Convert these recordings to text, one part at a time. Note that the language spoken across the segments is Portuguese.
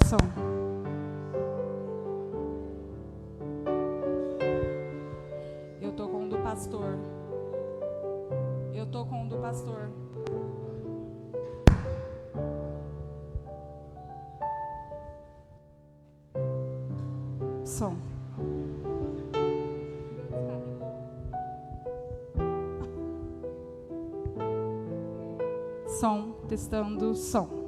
Som. Eu tô com o do pastor. Eu tô com o do pastor. Som. Som, testando som.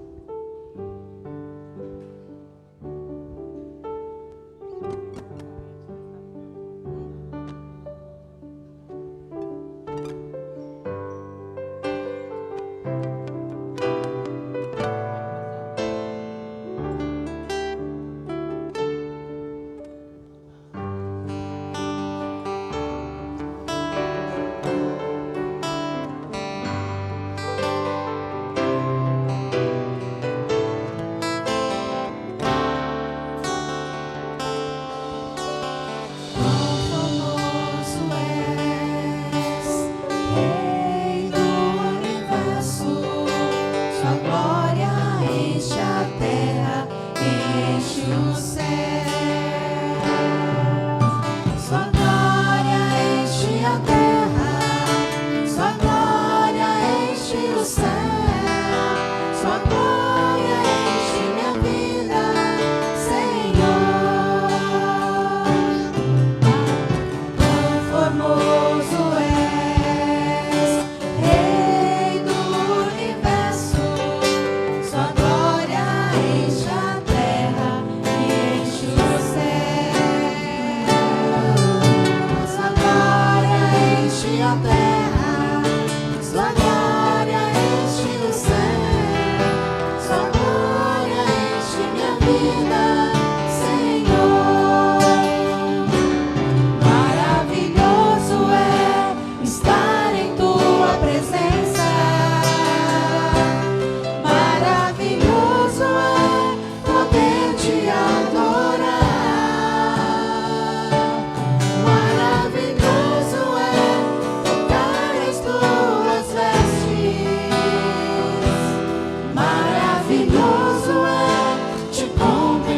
Maravilhoso é te contemplar.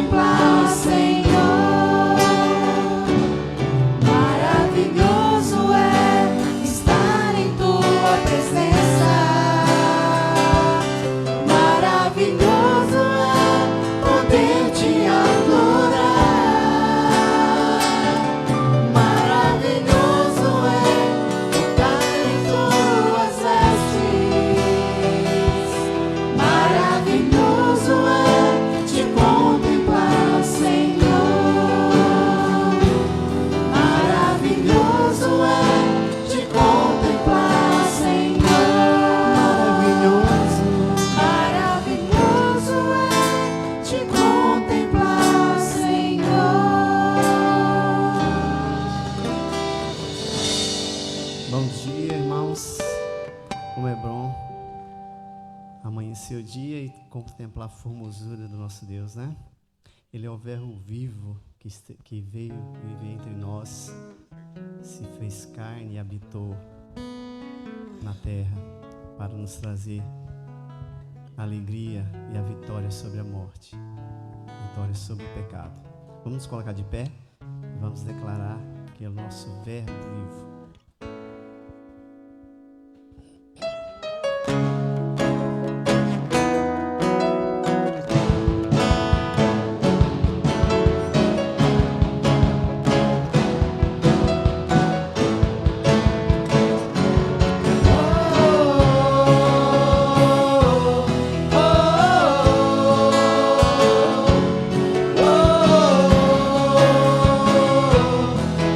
contemplar a formosura do nosso Deus, né? Ele é o verbo vivo que veio viver entre nós, se fez carne e habitou na terra para nos trazer a alegria e a vitória sobre a morte, vitória sobre o pecado. Vamos nos colocar de pé e vamos declarar que é o nosso verbo vivo.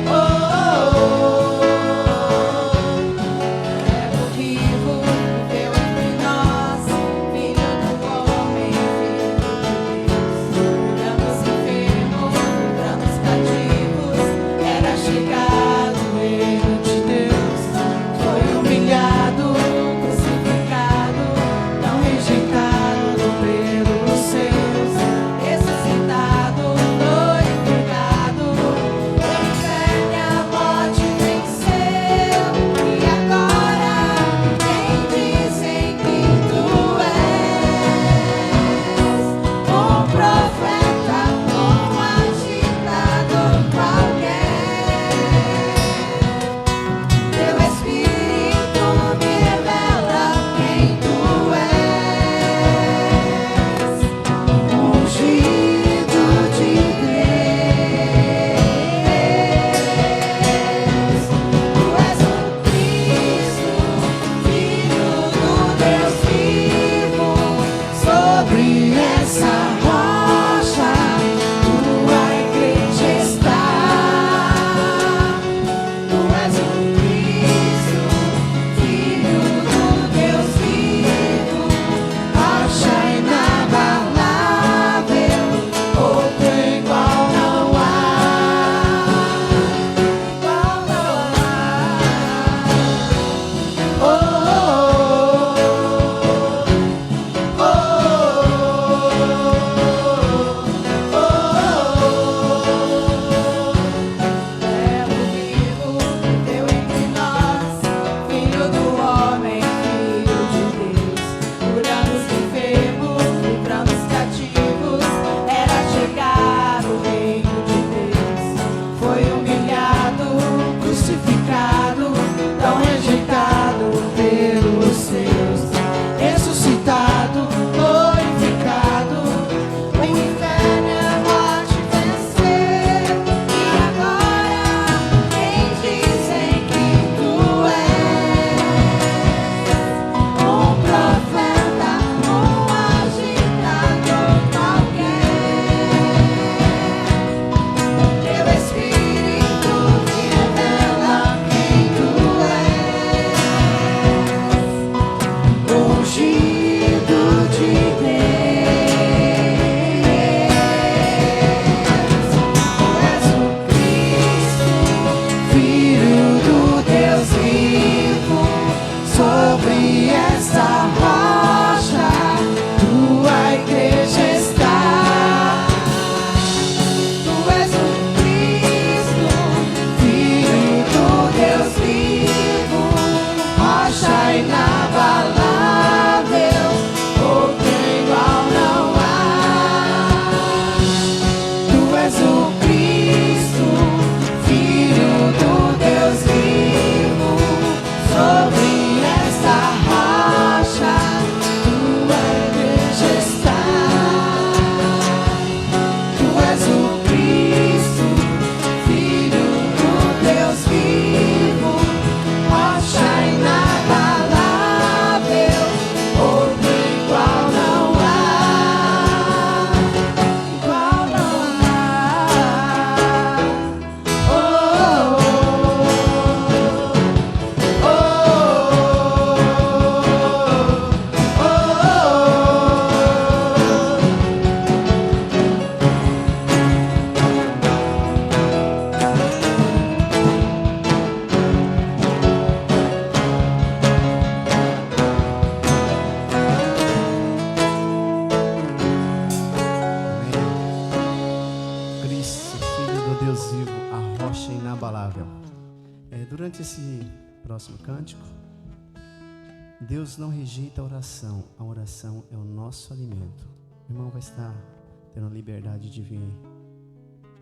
Oh Deus vivo, a rocha inabalável. Durante esse próximo cântico, Deus não rejeita a oração é o nosso alimento. O irmão vai estar tendo a liberdade de vir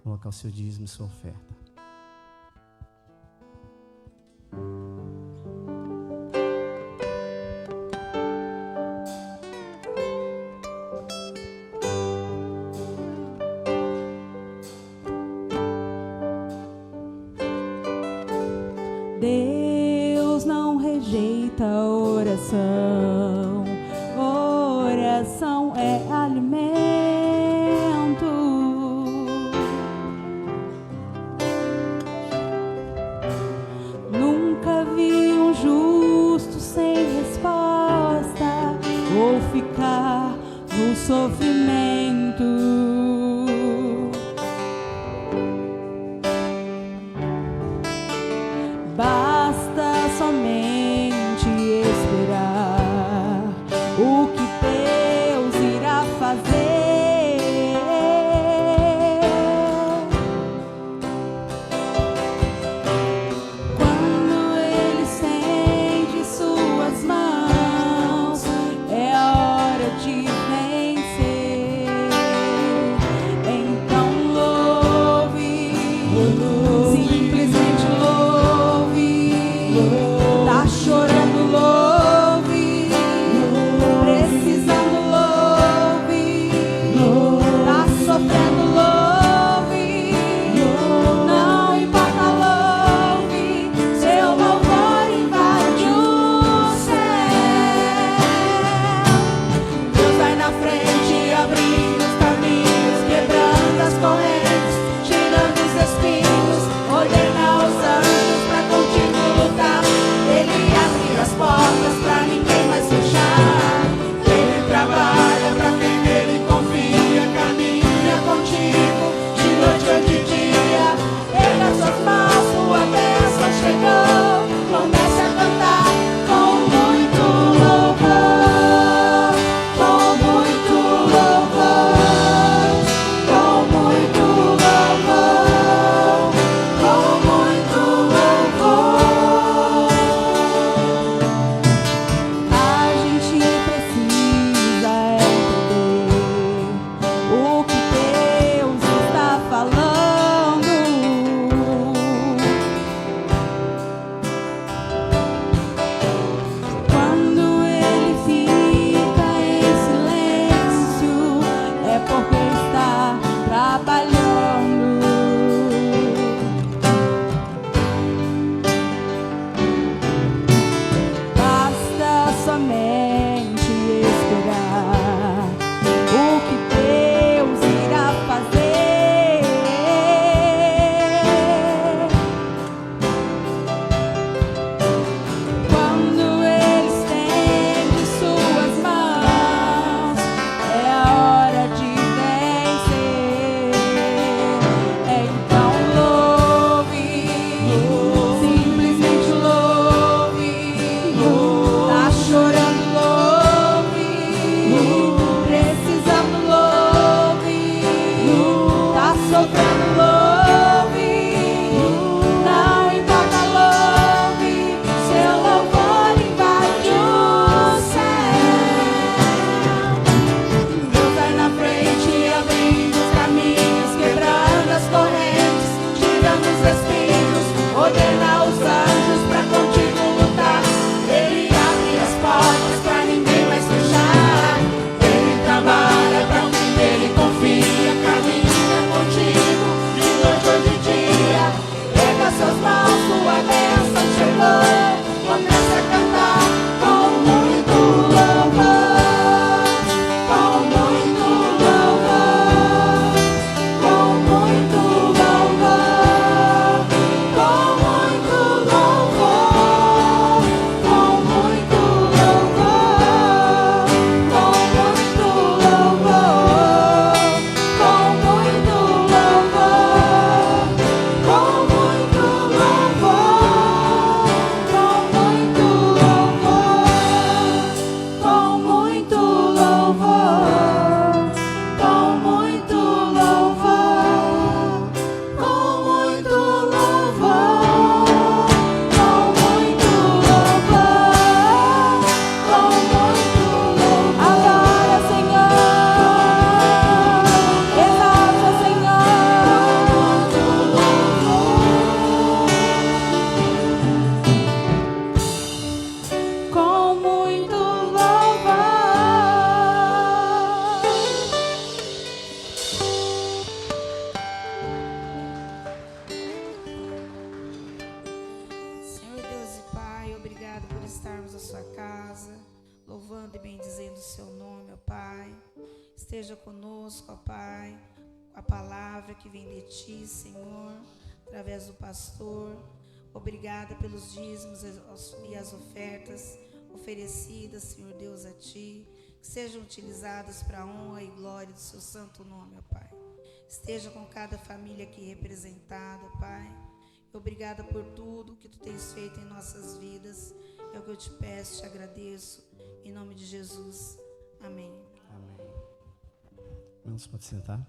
colocar o seu dízimo e sua oferta. Deus não rejeita a oração. Oração é alimento. Nunca vi um justo sem resposta ou ficar no sofrimento. Basta somente esperar o que Deus irá fazer. Quando Ele estende suas mãos, é a hora de vencer. Então louve, simplesmente louve. Tá chorando, louve. Precisando, louve. Tá sofrendo, louve. Não importa, louve. Seu louvor invade o céu. Deus vai na frente, abrindo os caminhos, quebrando as correntes, tirando os espinhos, ordena os anjos pra contigo lutar. Ele abre as portas pra ninguém mais fechar. Ele trabalha pra quem nele confia, caminha contigo de noite ou de dia. Erga suas mãos, sua bênção chegou. Comece a cantar com muito louvor, com muito louvor, com muito louvor, com muito louvor. A gente precisa entender o que Deus está falando. Quando Ele fica em silêncio, é porque está trabalhando. Basta somente esperar o que Deus irá fazer. Quando Ele estende suas mãos, é a hora de vencer. Então louve, simplesmente louve. Tá chorando, louve. Precisando, louve. Tá sofrendo, louve. Não importa, louve. Seu louvor invade o céu. Deus vai na frente, abrindo os caminhos, quebrando as correntes, tirando os espinhos, ordena os anjos pra contigo lutar. Ele abre as portas pra ninguém mais fechar. Ele trabalha pra quem nele confia, caminha contigo Esteja conosco, ó Pai, a palavra que vem de Ti, Senhor, através do pastor. Obrigada pelos dízimos e as ofertas oferecidas, Senhor Deus, a Ti, que sejam utilizadas para a honra e glória do Seu santo nome, ó Pai. Esteja com cada família aqui representada, ó Pai. Obrigada por tudo que Tu tens feito em nossas vidas. É o que eu te peço, te agradeço, em nome de Jesus. Amém. Amém. Irmãos, pode sentar.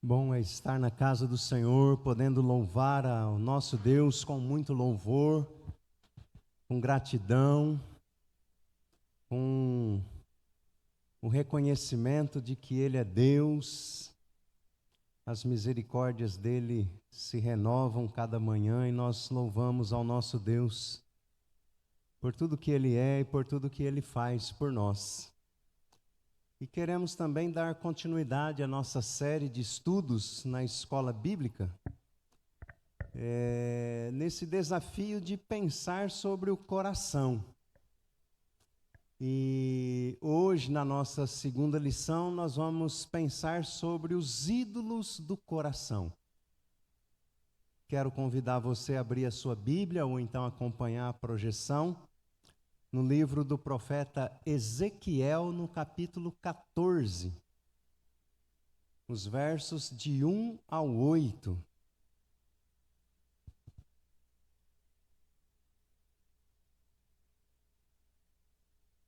Bom é estar na casa do Senhor, podendo louvar ao nosso Deus com muito louvor, com gratidão, com o reconhecimento de que Ele é Deus. As misericórdias dEle se renovam cada manhã e nós louvamos ao nosso Deus por tudo que Ele é e por tudo que Ele faz por nós. E queremos também dar continuidade à nossa série de estudos na escola bíblica, nesse desafio de pensar sobre o coração. E hoje, na nossa segunda lição, nós vamos pensar sobre os ídolos do coração. Quero convidar você a abrir a sua Bíblia ou então acompanhar a projeção no livro do profeta Ezequiel, no capítulo 14, os versos de 1 ao 8.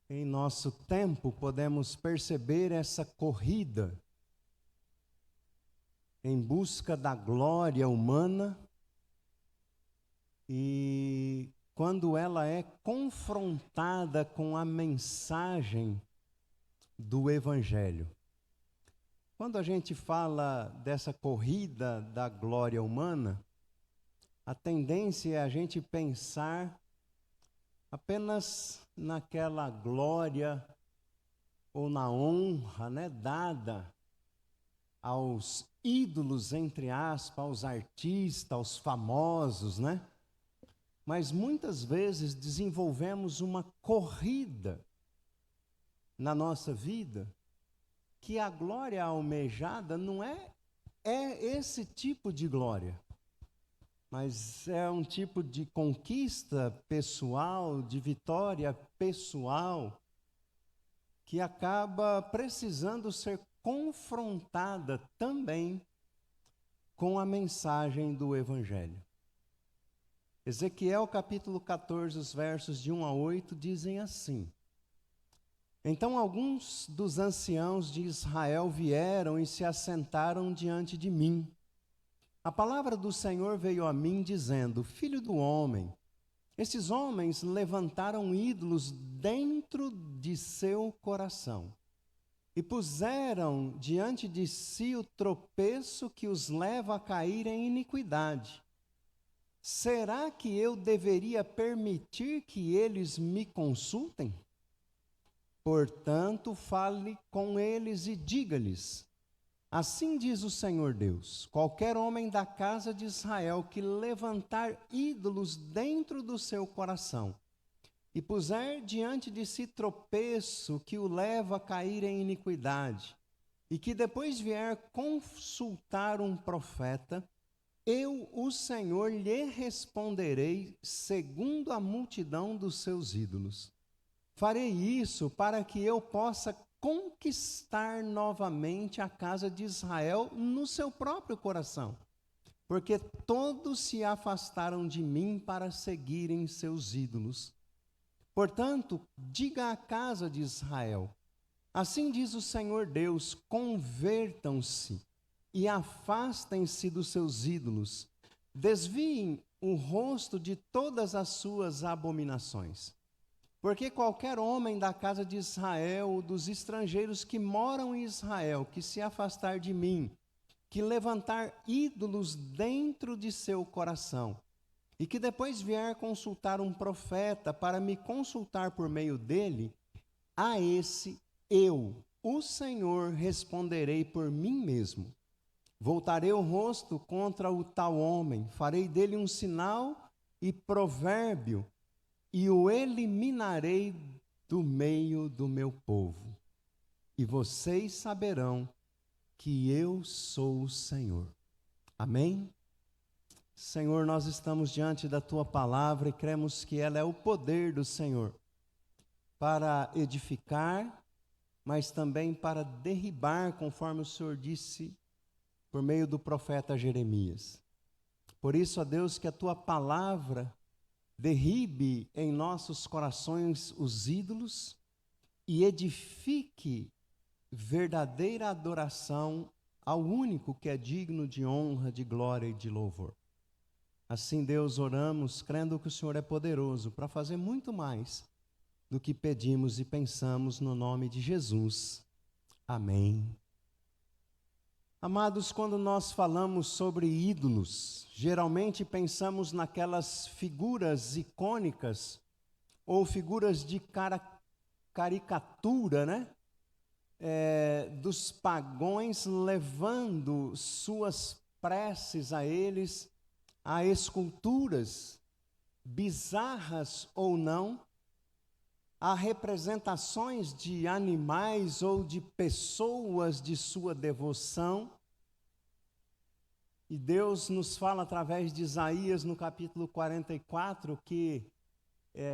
Em nosso tempo, podemos perceber essa corrida em busca da glória humana e quando ela é confrontada com a mensagem do Evangelho. Quando a gente fala dessa corrida da glória humana, a tendência é a gente pensar apenas naquela glória ou na honra, dada aos ídolos, entre aspas, aos artistas, aos famosos, Mas muitas vezes desenvolvemos uma corrida na nossa vida, que a glória almejada não é esse tipo de glória, mas é um tipo de conquista pessoal, de vitória pessoal, que acaba precisando ser confrontada também com a mensagem do Evangelho. Ezequiel capítulo 14, os versos de 1 a 8 dizem assim: Então alguns dos anciãos de Israel vieram e se assentaram diante de mim. A palavra do Senhor veio a mim dizendo: Filho do homem, esses homens levantaram ídolos dentro de seu coração e puseram diante de si o tropeço que os leva a cair em iniquidade. Será que eu deveria permitir que eles me consultem? Portanto, fale com eles e diga-lhes: Assim diz o Senhor Deus: qualquer homem da casa de Israel que levantar ídolos dentro do seu coração e puser diante de si tropeço que o leva a cair em iniquidade, e que depois vier consultar um profeta, eu, o Senhor, lhe responderei segundo a multidão dos seus ídolos. Farei isso para que eu possa conquistar novamente a casa de Israel no seu próprio coração, porque todos se afastaram de mim para seguirem seus ídolos. Portanto, diga à casa de Israel: assim diz o Senhor Deus, convertam-se e afastem-se dos seus ídolos, desviem o rosto de todas as suas abominações. Porque qualquer homem da casa de Israel, ou dos estrangeiros que moram em Israel, que se afastar de mim, que levantar ídolos dentro de seu coração, e que depois vier consultar um profeta para me consultar por meio dele, a esse eu, o Senhor, responderei por mim mesmo. Voltarei o rosto contra o tal homem, farei dele um sinal e provérbio, e o eliminarei do meio do meu povo. E vocês saberão que eu sou o Senhor. Amém? Senhor, nós estamos diante da Tua palavra e cremos que ela é o poder do Senhor para edificar, mas também para derribar, conforme o Senhor disse por meio do profeta Jeremias. Por isso, ó Deus, que a Tua palavra derribe em nossos corações os ídolos e edifique verdadeira adoração ao único que é digno de honra, de glória e de louvor. Assim, Deus, oramos, crendo que o Senhor é poderoso para fazer muito mais do que pedimos e pensamos, no nome de Jesus. Amém. Amados, quando nós falamos sobre ídolos, geralmente pensamos naquelas figuras icônicas ou figuras de caricatura, né? Dos pagãos levando suas preces a eles, a esculturas, bizarras ou não, a representações de animais ou de pessoas de sua devoção. E Deus nos fala através de Isaías no capítulo 44 que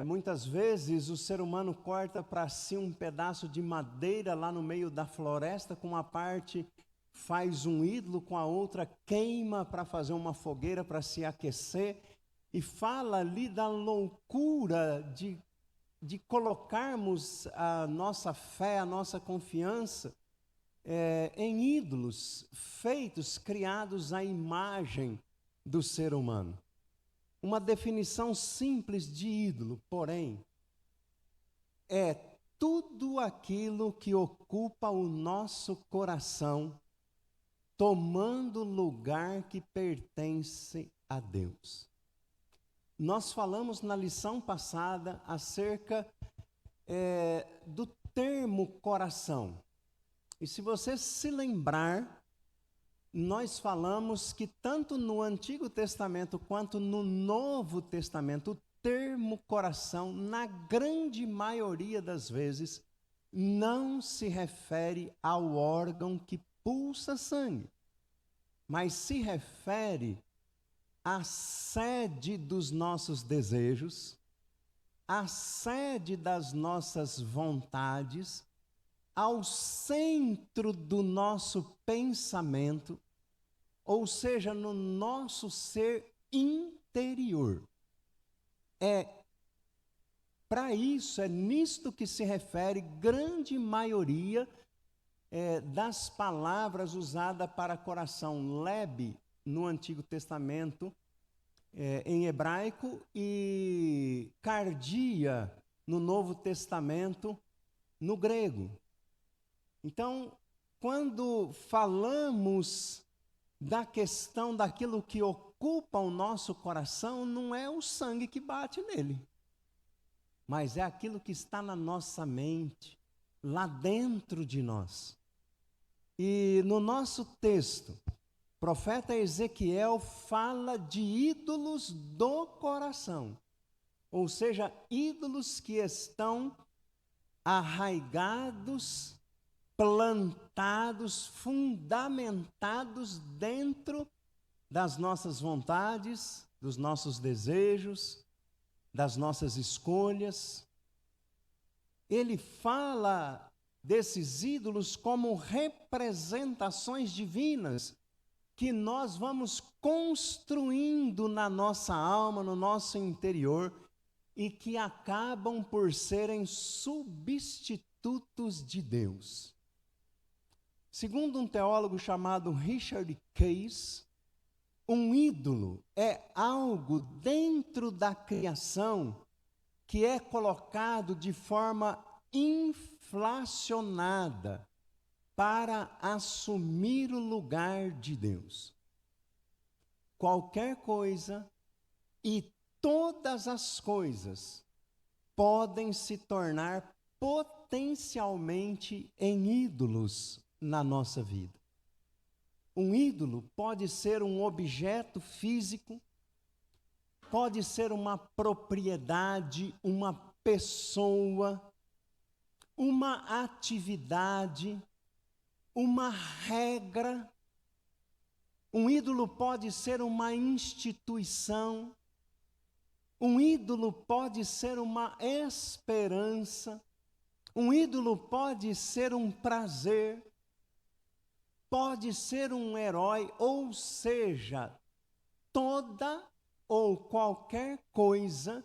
muitas vezes o ser humano corta para si um pedaço de madeira lá no meio da floresta, com uma parte faz um ídolo, com a outra queima para fazer uma fogueira para se aquecer, e fala ali da loucura de colocarmos a nossa fé, a nossa confiança em ídolos feitos, criados à imagem do ser humano. Uma definição simples de ídolo, porém, é tudo aquilo que ocupa o nosso coração, tomando lugar que pertence a Deus. Nós falamos na lição passada acerca do termo coração. E se você se lembrar, nós falamos que tanto no Antigo Testamento quanto no Novo Testamento, o termo coração, na grande maioria das vezes, não se refere ao órgão que pulsa sangue, mas se refere à sede dos nossos desejos, à sede das nossas vontades, ao centro do nosso pensamento, ou seja, no nosso ser interior. Para isso, é nisto que se refere grande maioria das palavras usadas para coração. Leb, no Antigo Testamento, em hebraico, e cardia, no Novo Testamento, no grego. Então, quando falamos da questão daquilo que ocupa o nosso coração, não é o sangue que bate nele, mas é aquilo que está na nossa mente, lá dentro de nós. E no nosso texto, o profeta Ezequiel fala de ídolos do coração, ou seja, ídolos que estão arraigados, plantados, fundamentados dentro das nossas vontades, dos nossos desejos, das nossas escolhas. Ele fala desses ídolos como representações divinas que nós vamos construindo na nossa alma, no nosso interior, e que acabam por serem substitutos de Deus. Segundo um teólogo chamado Richard Case, um ídolo é algo dentro da criação que é colocado de forma inflacionada para assumir o lugar de Deus. Qualquer coisa e todas as coisas podem se tornar potencialmente em ídolos na nossa vida. Um ídolo pode ser um objeto físico, pode ser uma propriedade, uma pessoa, uma atividade, uma regra. Um ídolo pode ser uma instituição. Um ídolo pode ser uma esperança. Um ídolo pode ser um prazer. Pode ser um herói, ou seja, toda ou qualquer coisa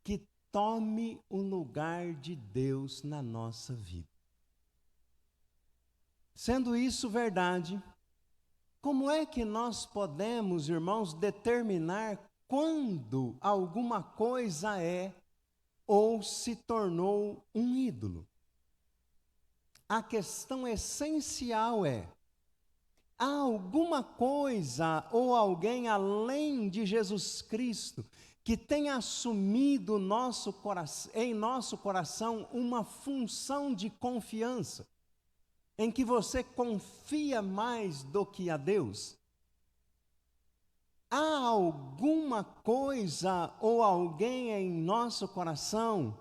que tome o lugar de Deus na nossa vida. Sendo isso verdade, como é que nós podemos, irmãos, determinar quando alguma coisa é ou se tornou um ídolo? A questão essencial é: há alguma coisa ou alguém além de Jesus Cristo que tenha assumido em nosso coração uma função de confiança, em que você confia mais do que a Deus? Há alguma coisa ou alguém em nosso coração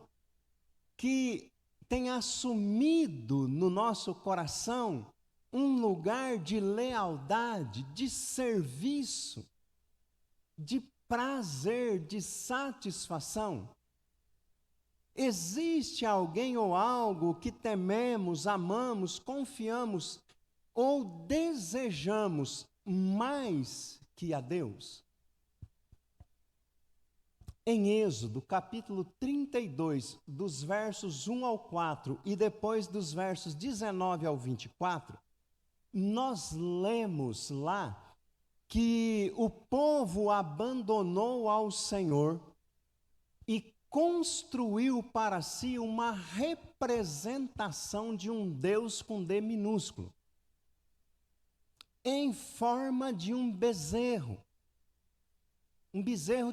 que tem assumido no nosso coração um lugar de lealdade, de serviço, de prazer, de satisfação? Existe alguém ou algo que tememos, amamos, confiamos ou desejamos mais que a Deus? Em Êxodo, capítulo 32, dos versos 1 ao 4 e depois dos versos 19 ao 24, nós lemos lá que o povo abandonou ao Senhor e construiu para si uma representação de um Deus com D minúsculo, em forma de um bezerro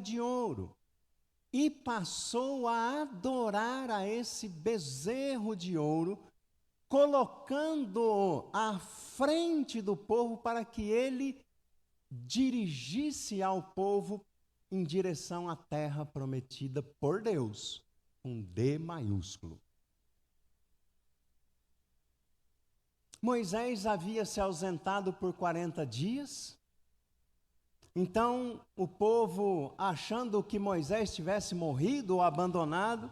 de ouro. E passou a adorar a esse bezerro de ouro, colocando-o à frente do povo para que ele dirigisse ao povo em direção à terra prometida por Deus, com D maiúsculo. Moisés havia se ausentado por 40 dias. Então, o povo, achando que Moisés tivesse morrido ou abandonado,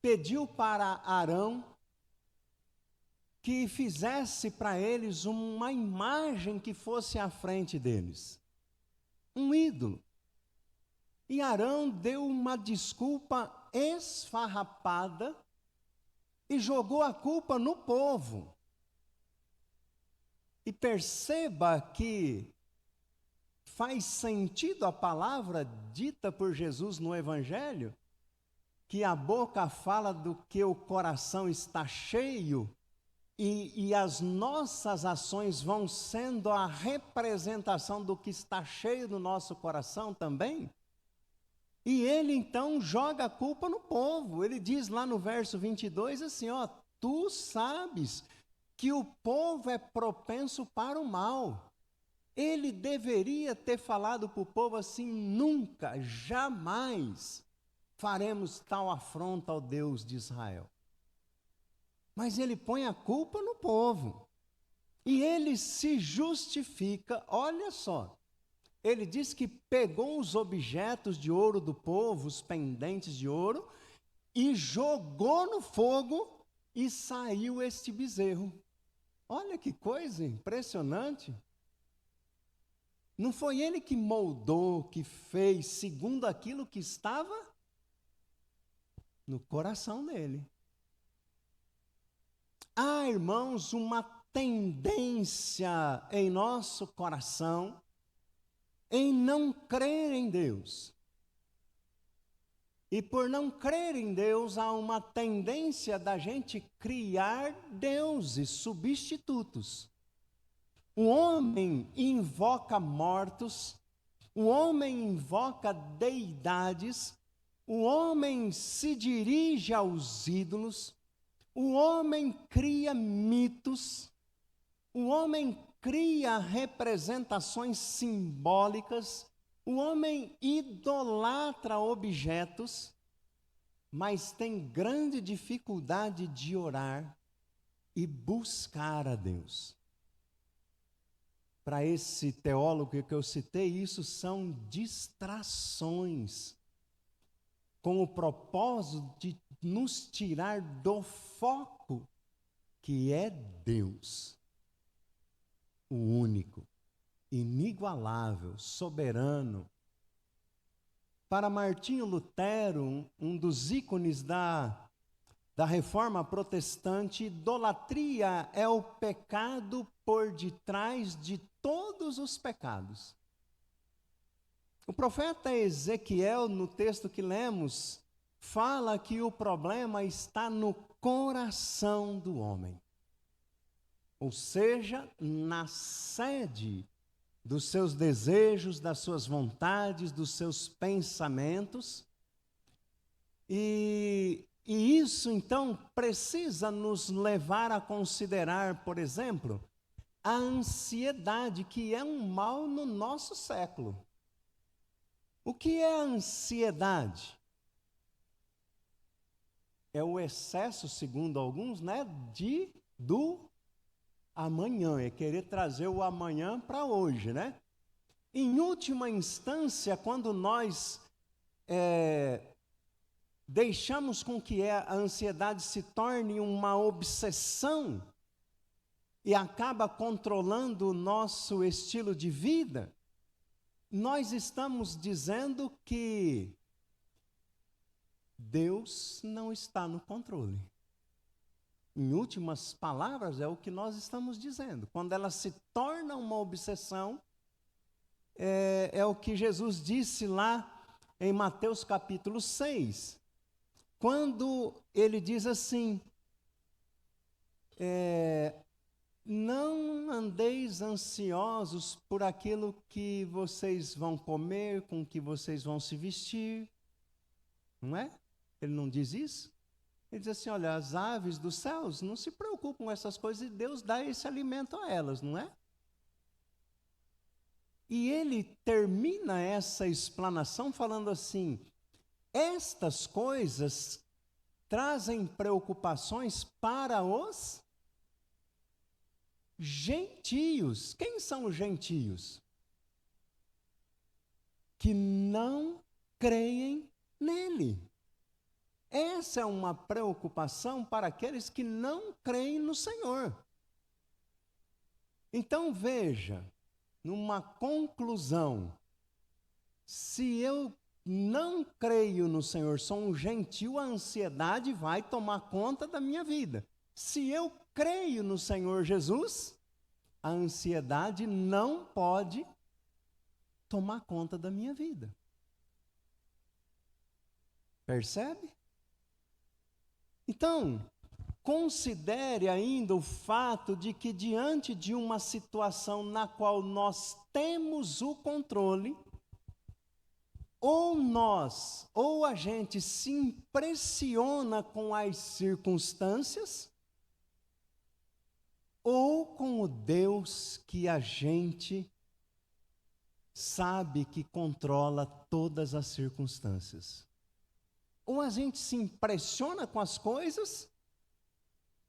pediu para Arão que fizesse para eles uma imagem que fosse à frente deles, um ídolo. E Arão deu uma desculpa esfarrapada e jogou a culpa no povo. E perceba que faz sentido a palavra dita por Jesus no Evangelho, que a boca fala do que o coração está cheio, e as nossas ações vão sendo a representação do que está cheio do nosso coração também. E ele então joga a culpa no povo. Ele diz lá no verso 22 assim, ó: tu sabes que o povo é propenso para o mal. Ele deveria ter falado para o povo assim: nunca, jamais faremos tal afronta ao Deus de Israel. Mas ele põe a culpa no povo. E ele se justifica, olha só. Ele diz que pegou os objetos de ouro do povo, os pendentes de ouro, e jogou no fogo e saiu este bezerro. Olha que coisa impressionante. Não foi ele que moldou, que fez segundo aquilo que estava no coração dele. Há, irmãos, uma tendência em nosso coração em não crer em Deus. E por não crer em Deus, há uma tendência da gente criar deuses substitutos. O homem invoca mortos, o homem invoca deidades, o homem se dirige aos ídolos, o homem cria mitos, o homem cria representações simbólicas, o homem idolatra objetos, mas tem grande dificuldade de orar e buscar a Deus. Para esse teólogo que eu citei, isso são distrações, com o propósito de nos tirar do foco que é Deus, o único, inigualável, soberano. Para Martinho Lutero, um dos ícones da Reforma Protestante, idolatria é o pecado por detrás de todos os pecados. O profeta Ezequiel, no texto que lemos, fala que o problema está no coração do homem. Ou seja, na sede dos seus desejos, das suas vontades, dos seus pensamentos. E isso, então, precisa nos levar a considerar, por exemplo, a ansiedade, que é um mal no nosso século. O que é a ansiedade? É o excesso, segundo alguns, né, do amanhã, é querer trazer o amanhã para hoje, né? Em última instância, quando nós deixamos com que a ansiedade se torne uma obsessão e acaba controlando o nosso estilo de vida, nós estamos dizendo que Deus não está no controle. Em últimas palavras, é o que nós estamos dizendo. Quando ela se torna uma obsessão, é o que Jesus disse lá em Mateus capítulo 6, quando ele diz assim, não andeis ansiosos por aquilo que vocês vão comer, com que vocês vão se vestir, não é? Ele não diz isso? Ele diz assim, olha, as aves dos céus não se preocupam com essas coisas e Deus dá esse alimento a elas, não é? E ele termina essa explanação falando assim, estas coisas trazem preocupações para os gentios. Quem são os gentios? Que não creem nele. Essa é uma preocupação para aqueles que não creem no Senhor. Então veja, numa conclusão, se eu não creio no Senhor, sou um gentio, a ansiedade vai tomar conta da minha vida. Se eu creio no Senhor Jesus, a ansiedade não pode tomar conta da minha vida. Percebe? Então, considere ainda o fato de que diante de uma situação na qual nós temos o controle, ou a gente se impressiona com as circunstâncias, ou com o Deus que a gente sabe que controla todas as circunstâncias. Ou a gente se impressiona com as coisas,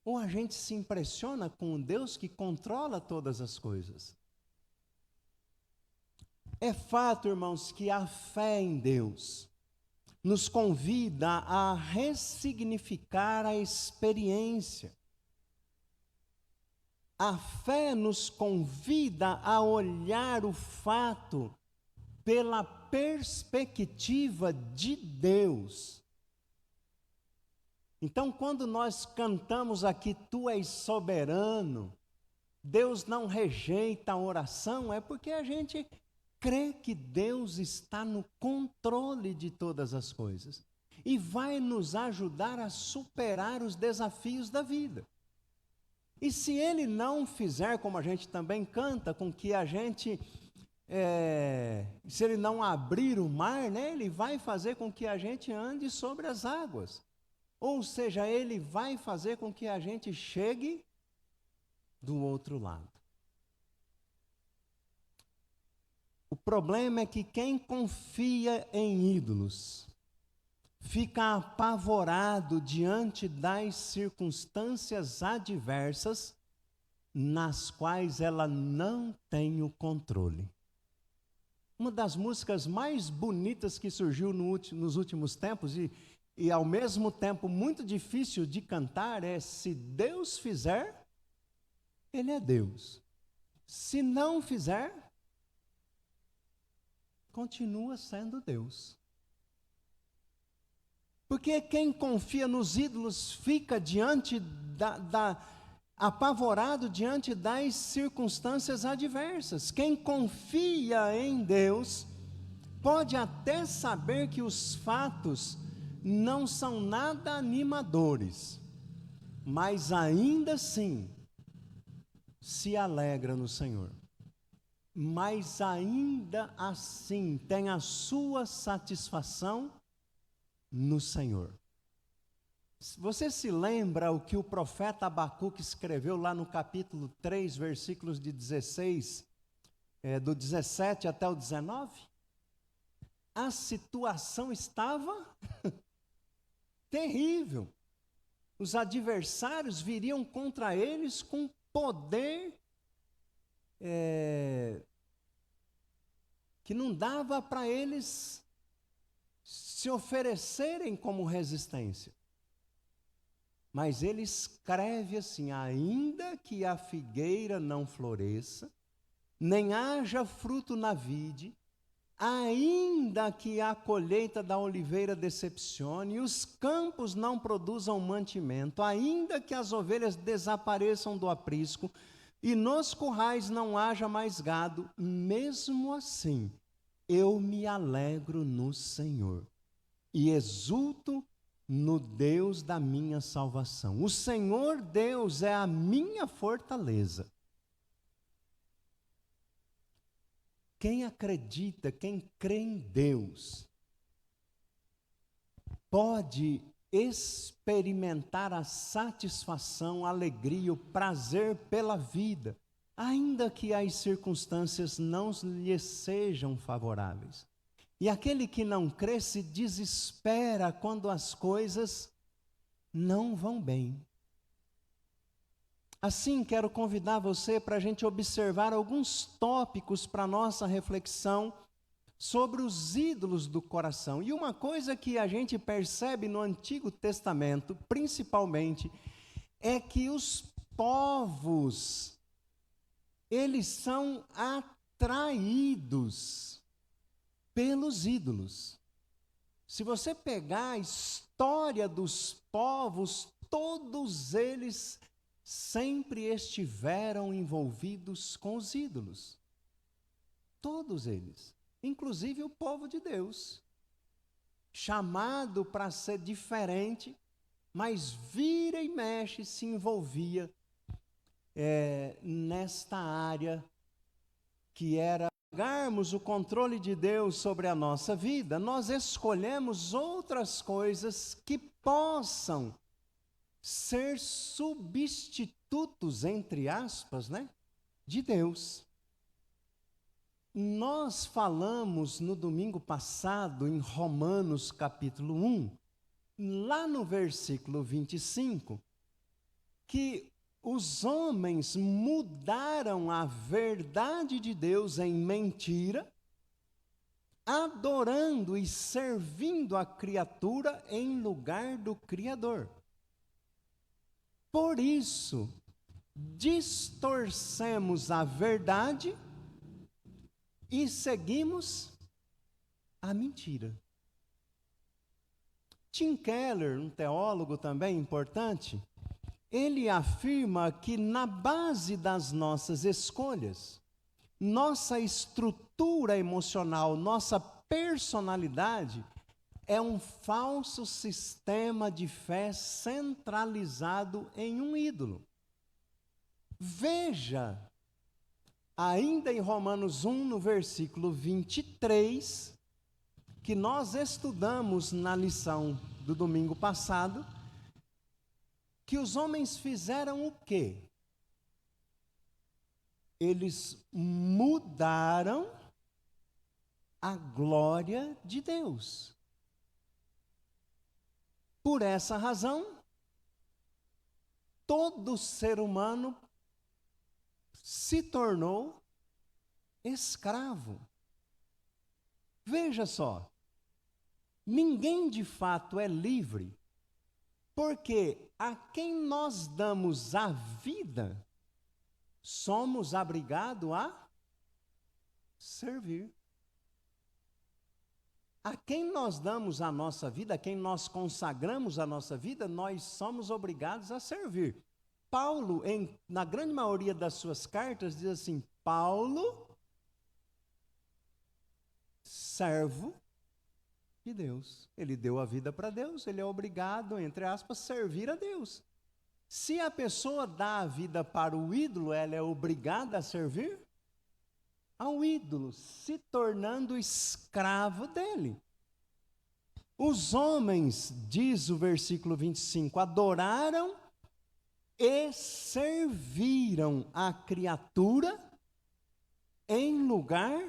ou a gente se impressiona com o Deus que controla todas as coisas. É fato, irmãos, que a fé em Deus nos convida a ressignificar a experiência. A fé nos convida a olhar o fato pela perspectiva de Deus. Então, quando nós cantamos aqui, Tu és soberano, Deus não rejeita a oração, é porque a gente crê que Deus está no controle de todas as coisas e vai nos ajudar a superar os desafios da vida. E se Ele não fizer, como a gente também canta, com que a gente, se Ele não abrir o mar, né, Ele vai fazer com que a gente ande sobre as águas. Ou seja, Ele vai fazer com que a gente chegue do outro lado. O problema é que quem confia em ídolos fica apavorado diante das circunstâncias adversas nas quais ela não tem o controle. Uma das músicas mais bonitas que surgiu nos últimos tempos e ao mesmo tempo muito difícil de cantar é: se Deus fizer, Ele é Deus. Se não fizer, continua sendo Deus. Porque quem confia nos ídolos fica apavorado diante das circunstâncias adversas. Quem confia em Deus pode até saber que os fatos não são nada animadores, mas ainda assim se alegra no Senhor. Mas ainda assim tem a sua satisfação no Senhor. Você se lembra o que o profeta Abacuque escreveu lá no capítulo 3, versículos de 16, do 17 até o 19? A situação estava terrível. Os adversários viriam contra eles com poder que não dava para eles se oferecerem como resistência. Mas ele escreve assim: ainda que a figueira não floresça, nem haja fruto na vide, ainda que a colheita da oliveira decepcione, e os campos não produzam mantimento, ainda que as ovelhas desapareçam do aprisco, e nos currais não haja mais gado, mesmo assim eu me alegro no Senhor e exulto no Deus da minha salvação. O Senhor Deus é a minha fortaleza. Quem acredita, quem crê em Deus, pode experimentar a satisfação, a alegria, o prazer pela vida, ainda que as circunstâncias não lhe sejam favoráveis. E aquele que não crê se desespera quando as coisas não vão bem. Assim, quero convidar você para a gente observar alguns tópicos para a nossa reflexão sobre os ídolos do coração. E uma coisa que a gente percebe no Antigo Testamento, principalmente, é que os povos, eles são atraídos pelos ídolos. Se você pegar a história dos povos, todos eles sempre estiveram envolvidos com os ídolos. Todos eles. Inclusive o povo de Deus. Chamado para ser diferente, mas vira e mexe se envolvia nesta área que era pegarmos o controle de Deus sobre a nossa vida. Nós escolhemos outras coisas que possam ser substitutos, entre aspas, né, de Deus. Nós falamos no domingo passado, em Romanos capítulo 1, lá no versículo 25, que os homens mudaram a verdade de Deus em mentira, adorando e servindo a criatura em lugar do Criador. Por isso, distorcemos a verdade e seguimos a mentira. Tim Keller, um teólogo também importante, ele afirma que na base das nossas escolhas, nossa estrutura emocional, nossa personalidade é um falso sistema de fé centralizado em um ídolo. Veja, ainda em Romanos 1, no versículo 23, que nós estudamos na lição do domingo passado, que os homens fizeram o quê? Eles mudaram a glória de Deus. Por essa razão, todo ser humano se tornou escravo. Veja só, ninguém de fato é livre, porque a quem nós damos a vida, somos obrigados a servir. A quem nós damos a nossa vida, a quem nós consagramos a nossa vida, nós somos obrigados a servir. Paulo, na grande maioria das suas cartas, diz assim: Paulo, servo de Deus. Ele deu a vida para Deus, ele é obrigado, entre aspas, servir a Deus. Se a pessoa dá a vida para o ídolo, ela é obrigada a servir ao ídolo, se tornando escravo dele. Os homens, diz o versículo 25, adoraram e serviram a criatura em lugar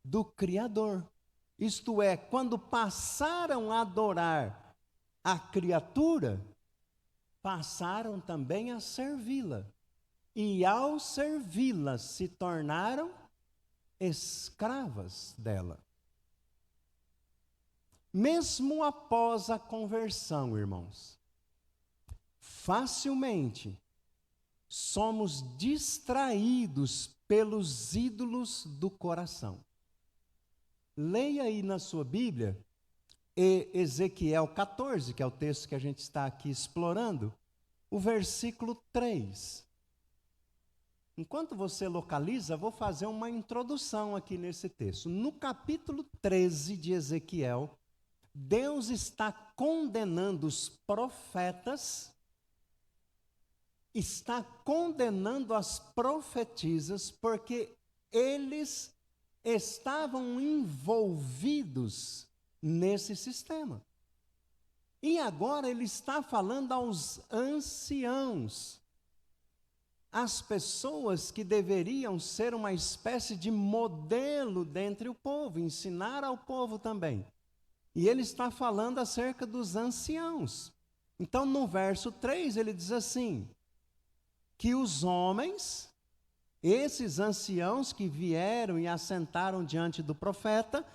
do Criador. Isto é, quando passaram a adorar a criatura, passaram também a servi-la. E ao servi-la, se tornaram escravas dela. Mesmo após a conversão, irmãos, facilmente somos distraídos pelos ídolos do coração. Leia aí na sua Bíblia, Ezequiel 14, que é o texto que a gente está aqui explorando, o versículo 3. Enquanto você localiza, vou fazer uma introdução aqui nesse texto. No capítulo 13 de Ezequiel, Deus está condenando os profetas, está condenando as profetisas, porque eles estavam envolvidos nesse sistema. E agora ele está falando aos anciãos, as pessoas que deveriam ser uma espécie de modelo dentre o povo, ensinar ao povo também. E ele está falando acerca dos anciãos. Então, no verso 3, ele diz assim, que os homens, esses anciãos que vieram e assentaram diante do profeta,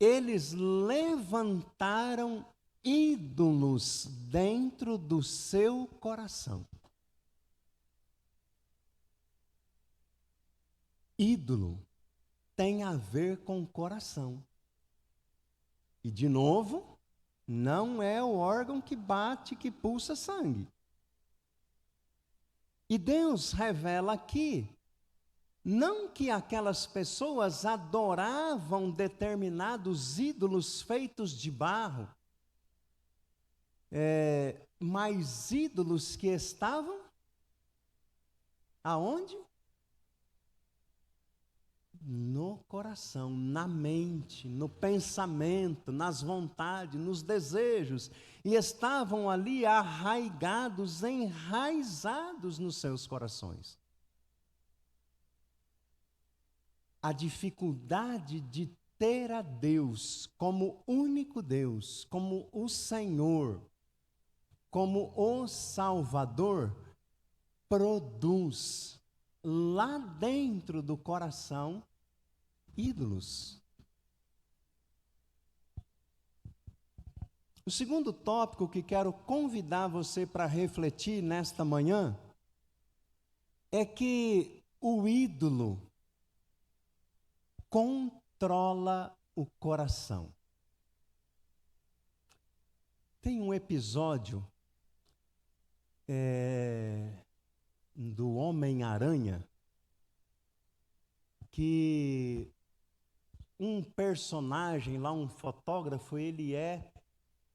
eles levantaram ídolos dentro do seu coração. Ídolo tem a ver com o coração. E, de novo, não é o órgão que bate, que pulsa sangue. E Deus revela aqui, não que aquelas pessoas adoravam determinados ídolos feitos de barro, mas ídolos que estavam aonde? No coração, na mente, no pensamento, nas vontades, nos desejos, e estavam ali arraigados, enraizados nos seus corações. A dificuldade de ter a Deus como único Deus, como o Senhor, como o Salvador, produz lá dentro do coração ídolos. O segundo tópico que quero convidar você para refletir nesta manhã é que o ídolo controla o coração. Tem um episódio do Homem-Aranha que um personagem lá, um fotógrafo, ele é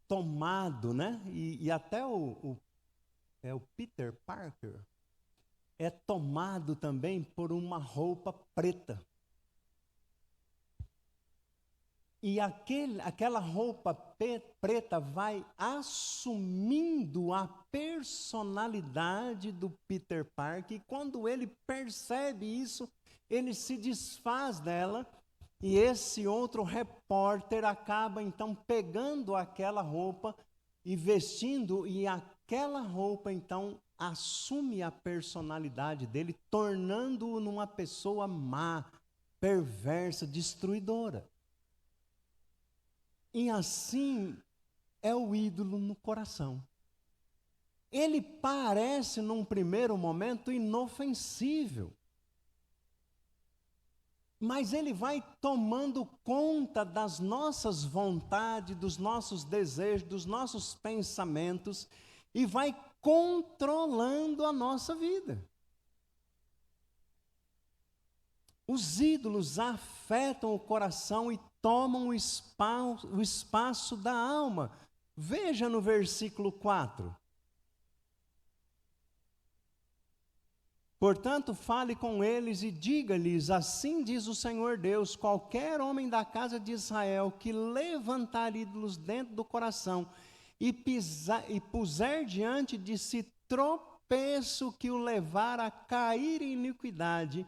tomado, né? E até o Peter Parker é tomado também por uma roupa preta. E aquela roupa preta vai assumindo a personalidade do Peter Parker. E quando ele percebe isso, ele se desfaz dela. E esse outro repórter acaba então pegando aquela roupa e vestindo. E aquela roupa então assume a personalidade dele, tornando-o numa pessoa má, perversa, destruidora. E assim é o ídolo no coração. Ele parece, num primeiro momento, inofensível. Mas ele vai tomando conta das nossas vontades, dos nossos desejos, dos nossos pensamentos e vai controlando a nossa vida. Os ídolos afetam o coração e tomam o espaço da alma. Veja no versículo 4. Portanto, fale com eles e diga-lhes, assim diz o Senhor Deus, qualquer homem da casa de Israel que levantar ídolos dentro do coração e puser diante de si tropeço que o levar a cair em iniquidade,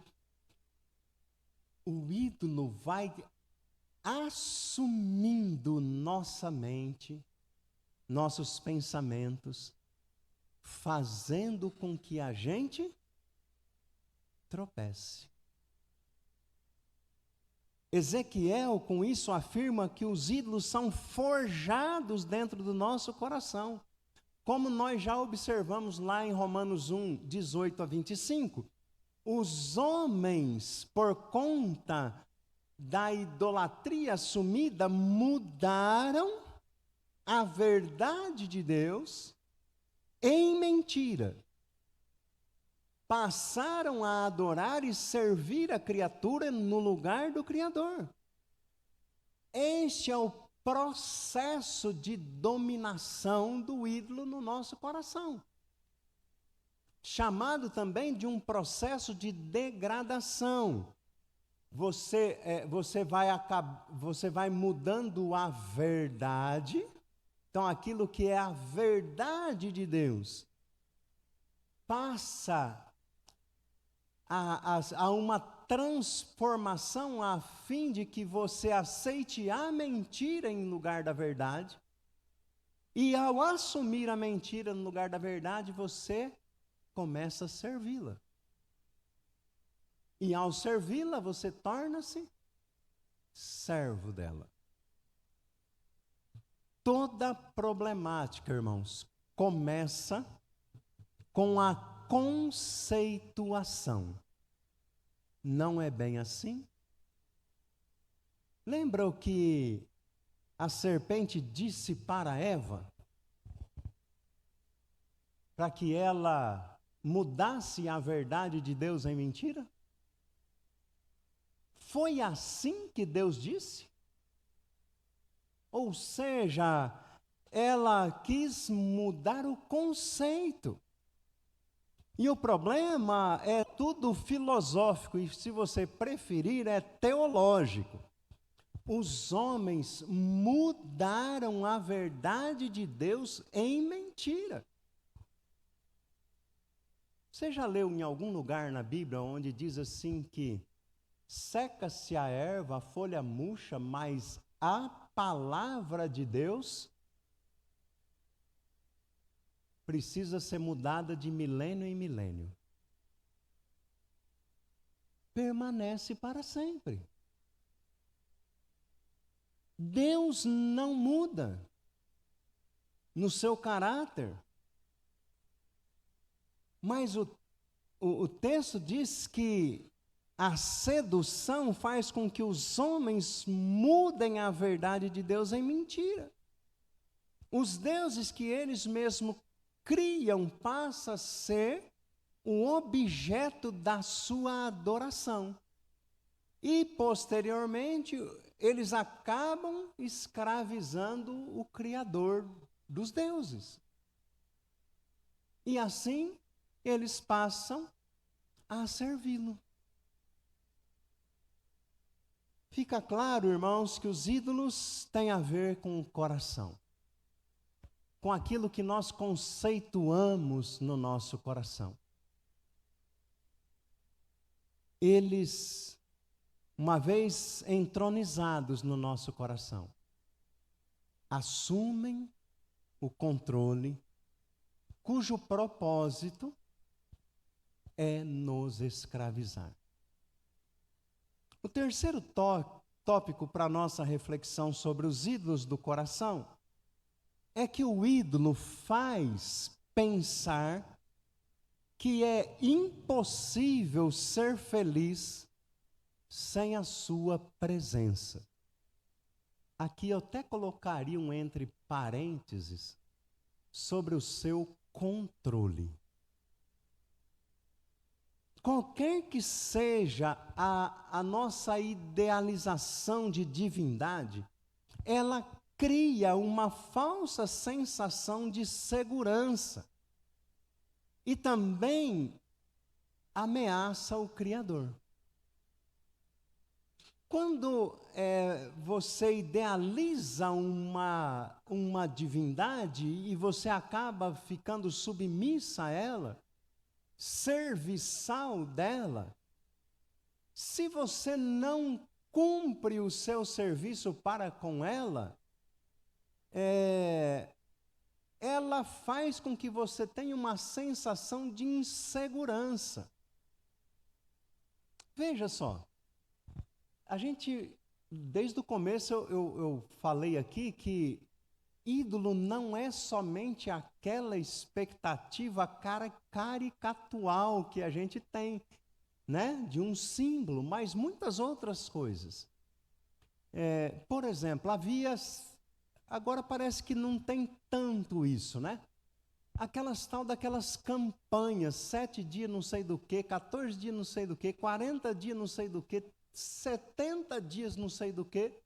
o ídolo vai assumindo nossa mente, nossos pensamentos, fazendo com que a gente tropece. Ezequiel, com isso, afirma que os ídolos são forjados dentro do nosso coração, como nós já observamos lá em Romanos 1, 18 a 25. Os homens, por conta da idolatria assumida, mudaram a verdade de Deus em mentira. Passaram a adorar e servir a criatura no lugar do Criador. Este é o processo de dominação do ídolo no nosso coração. Chamado também de um processo de degradação. Você vai mudando a verdade. Então, aquilo que é a verdade de Deus passa a uma transformação a fim de que você aceite a mentira em lugar da verdade. E ao assumir a mentira no lugar da verdade, você começa a servi-la. E ao servi-la, você torna-se servo dela. Toda problemática, irmãos, começa com a conceituação. Não é bem assim? Lembra o que a serpente disse para Eva? Para que ela mudasse a verdade de Deus em mentira? Foi assim que Deus disse? Ou seja, ela quis mudar o conceito. E o problema é tudo filosófico, e se você preferir, é teológico. Os homens mudaram a verdade de Deus em mentira. Você já leu em algum lugar na Bíblia onde diz assim que seca-se a erva, a folha murcha, mas a palavra de Deus precisa ser mudada de milênio em milênio. Permanece para sempre. Deus não muda. no seu caráter. Mas o texto diz que a sedução faz com que os homens mudem a verdade de Deus em mentira. Os deuses que eles mesmos criam passam a ser o objeto da sua adoração. E, posteriormente, eles acabam escravizando o Criador dos deuses. E assim, eles passam a servi-lo. Fica claro, irmãos, que os ídolos têm a ver com o coração, com aquilo que nós conceituamos no nosso coração. Eles, uma vez entronizados no nosso coração, assumem o controle, cujo propósito é nos escravizar. O terceiro tópico para a nossa reflexão sobre os ídolos do coração é que o ídolo faz pensar que é impossível ser feliz sem a sua presença. Aqui eu até colocaria um entre parênteses sobre o seu controle. Qualquer que seja a nossa idealização de divindade, ela cria uma falsa sensação de segurança e também ameaça o Criador. Quando você idealiza uma divindade e você acaba ficando submissa a ela, serviçal dela, se você não cumpre o seu serviço para com ela, ela faz com que você tenha uma sensação de insegurança. Veja só, a gente, desde o começo eu falei aqui que ídolo não é somente aquela expectativa caricatural que a gente tem, né, de um símbolo, mas muitas outras coisas. Por exemplo, agora parece que não tem tanto isso, né? Daquelas campanhas, 7 dias não sei do que, 14 dias não sei do que, 40 dias não sei do que, 70 dias não sei do que,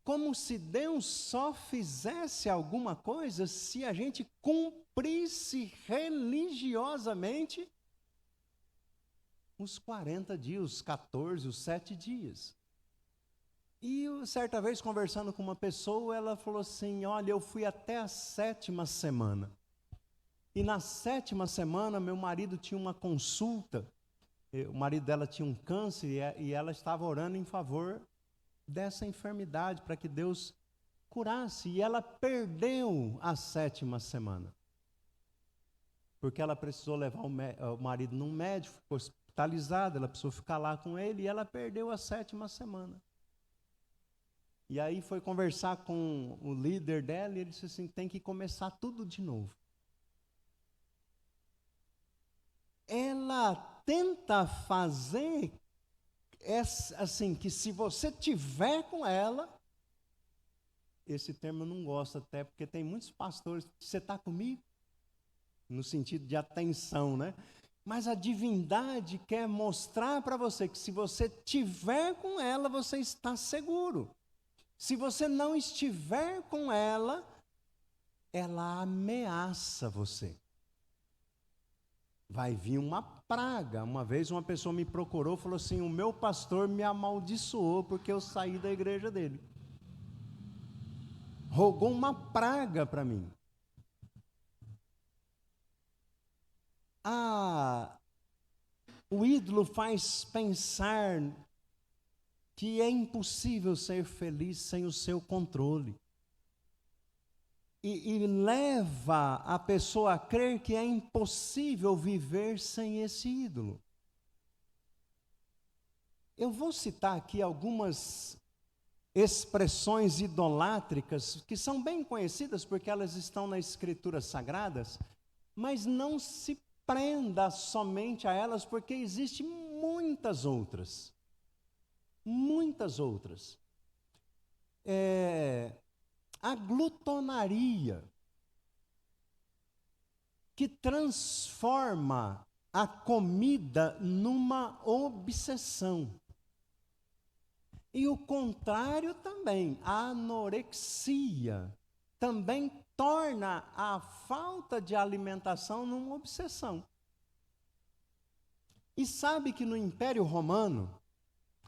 como se Deus só fizesse alguma coisa se a gente cumprisse religiosamente os 40 dias, os 14, os 7 dias. E certa vez, conversando com uma pessoa, ela falou assim, olha, eu fui até a 7ª semana. E na 7ª semana, meu marido tinha uma consulta, o marido dela tinha um câncer e ela estava orando em favor dessa enfermidade, para que Deus curasse. E ela perdeu a 7ª semana. Porque ela precisou levar o marido num médico, ficou hospitalizada, ela precisou ficar lá com ele, e ela perdeu a 7ª semana. E aí foi conversar com o líder dela, e ele disse assim, tem que começar tudo de novo. Ela tenta fazer assim, que se você tiver com ela, esse termo eu não gosto até, porque tem muitos pastores, você está comigo? No sentido de atenção, né? Mas a divindade quer mostrar para você que se você tiver com ela, você está seguro. Se você não estiver com ela, ela ameaça você. Vai vir uma praga. Uma vez uma pessoa me procurou e falou assim, o meu pastor me amaldiçoou porque eu saí da igreja dele. Rogou uma praga para mim. O ídolo faz pensar que é impossível ser feliz sem o seu controle. E leva a pessoa a crer que é impossível viver sem esse ídolo. Eu vou citar aqui algumas expressões idolátricas que são bem conhecidas porque elas estão nas Escrituras Sagradas, mas não se prenda somente a elas, porque existem muitas outras. Muitas outras. A glutonaria, que transforma a comida numa obsessão. E o contrário também, a anorexia, também torna a falta de alimentação numa obsessão. E sabe que no Império Romano,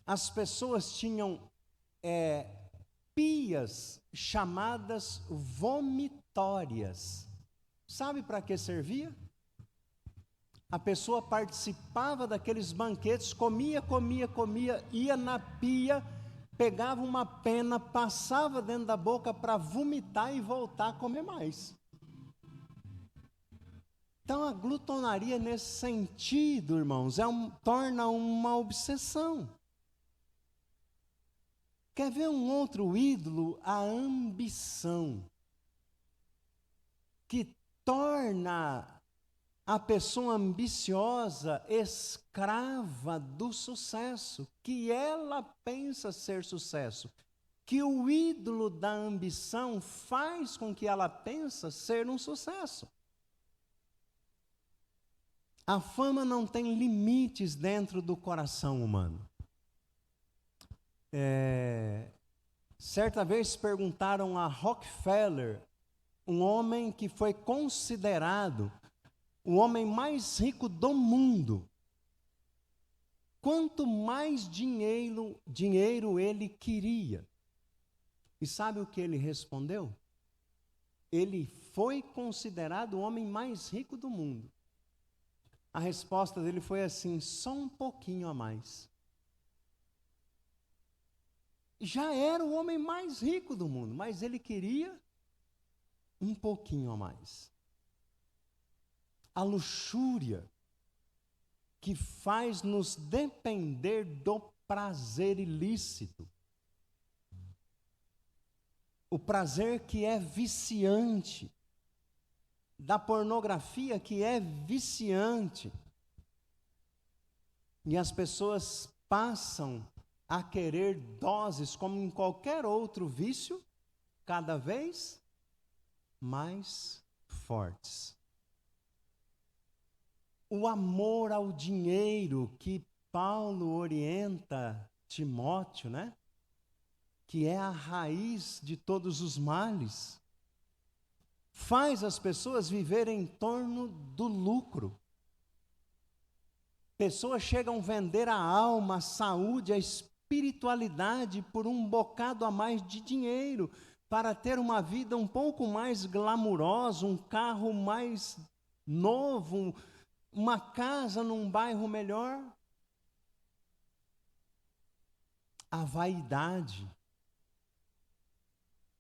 as pessoas tinham pias chamadas vomitórias. Sabe para que servia? A pessoa participava daqueles banquetes, comia, ia na pia, pegava uma pena, passava dentro da boca para vomitar e voltar a comer mais. Então a glutonaria nesse sentido, irmãos, torna uma obsessão. Quer ver um outro ídolo? A ambição, que torna a pessoa ambiciosa escrava do sucesso, que ela pensa ser sucesso, que o ídolo da ambição faz com que ela pensa ser um sucesso. A fama não tem limites dentro do coração humano. Certa vez perguntaram a Rockefeller, um homem que foi considerado o homem mais rico do mundo, quanto mais dinheiro ele queria. E sabe o que ele respondeu? Ele foi considerado o homem mais rico do mundo. A resposta dele foi assim: só um pouquinho a mais. Já era o homem mais rico do mundo, mas ele queria um pouquinho a mais. A luxúria, que faz nos depender do prazer ilícito. O prazer que é viciante, da pornografia que é viciante. E as pessoas passam a querer doses, como em qualquer outro vício, cada vez mais fortes. O amor ao dinheiro que Paulo orienta Timóteo, né? Que é a raiz de todos os males, faz as pessoas viverem em torno do lucro. Pessoas chegam a vender a alma, a saúde, a espiritualidade por um bocado a mais de dinheiro, para ter uma vida um pouco mais glamurosa, um carro mais novo, uma casa num bairro melhor. A vaidade,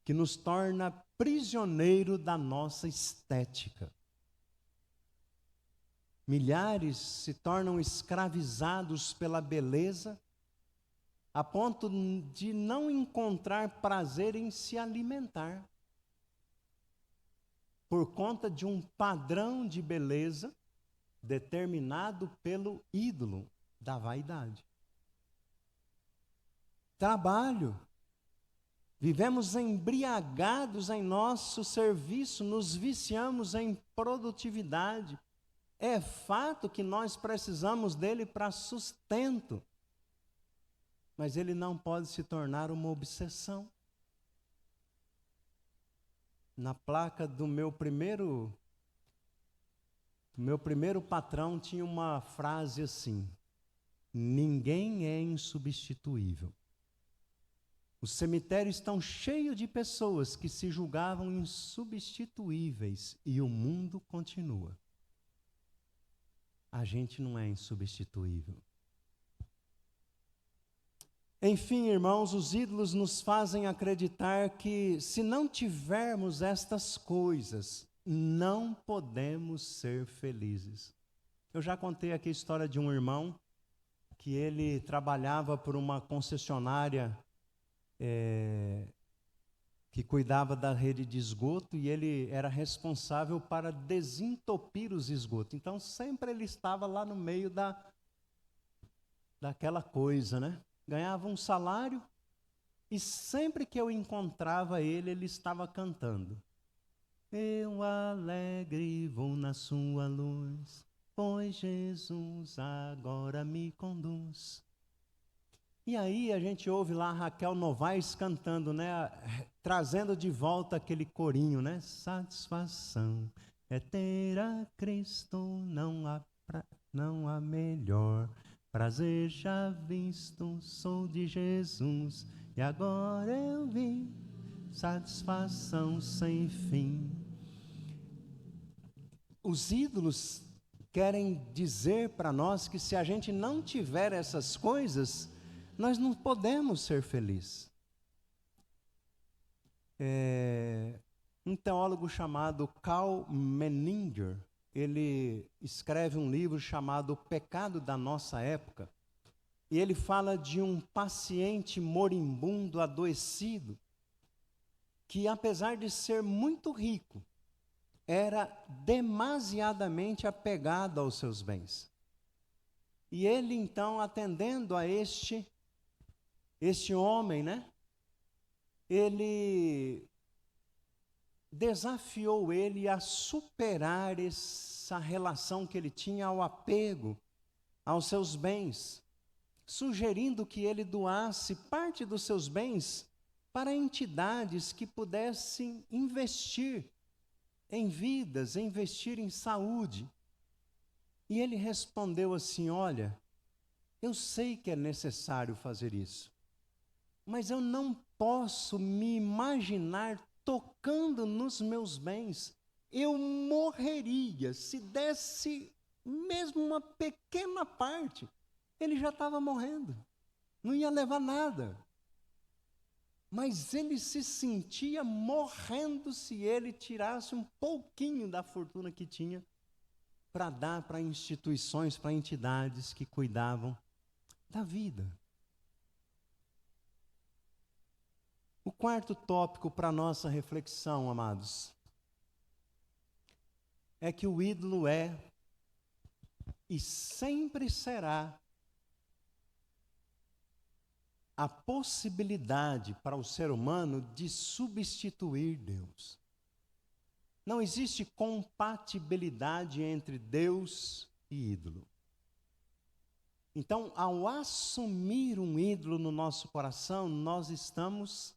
que nos torna prisioneiro da nossa estética. Milhares se tornam escravizados pela beleza, a ponto de não encontrar prazer em se alimentar, por conta de um padrão de beleza determinado pelo ídolo da vaidade. Trabalho. Vivemos embriagados em nosso serviço, nos viciamos em produtividade. É fato que nós precisamos dele para sustento, mas ele não pode se tornar uma obsessão. Na placa do meu primeiro patrão tinha uma frase assim: ninguém é insubstituível. Os cemitérios estão cheios de pessoas que se julgavam insubstituíveis e o mundo continua. A gente não é insubstituível. Enfim, irmãos, os ídolos nos fazem acreditar que se não tivermos estas coisas, não podemos ser felizes. Eu já contei aqui a história de um irmão que ele trabalhava por uma concessionária que cuidava da rede de esgoto e ele era responsável para desentupir os esgotos. Então, sempre ele estava lá no meio daquela coisa, né? Ganhava um salário e sempre que eu encontrava ele, ele estava cantando. Eu alegre vou na sua luz, pois Jesus agora me conduz. E aí a gente ouve lá a Raquel Novaes cantando, né? Trazendo de volta aquele corinho, né? Satisfação é ter a Cristo, não há melhor. Prazer já visto, sou de Jesus, e agora eu vim, satisfação sem fim. Os ídolos querem dizer para nós que se a gente não tiver essas coisas, nós não podemos ser felizes. Um teólogo chamado Karl Menninger, ele escreve um livro chamado O Pecado da Nossa Época, e ele fala de um paciente moribundo, adoecido, que apesar de ser muito rico, era demasiadamente apegado aos seus bens. E ele então, atendendo a este homem, né? Ele desafiou ele a superar essa relação que ele tinha ao apego aos seus bens, sugerindo que ele doasse parte dos seus bens para entidades que pudessem investir em vidas, investir em saúde. E ele respondeu assim: olha, eu sei que é necessário fazer isso, mas eu não posso me imaginar tocando nos meus bens. Eu morreria se desse mesmo uma pequena parte. Ele já estava morrendo, não ia levar nada. Mas ele se sentia morrendo se ele tirasse um pouquinho da fortuna que tinha para dar para instituições, para entidades que cuidavam da vida. O quarto tópico para nossa reflexão, amados, é que o ídolo é e sempre será a possibilidade para o ser humano de substituir Deus. Não existe compatibilidade entre Deus e ídolo. Então, ao assumir um ídolo no nosso coração, nós estamos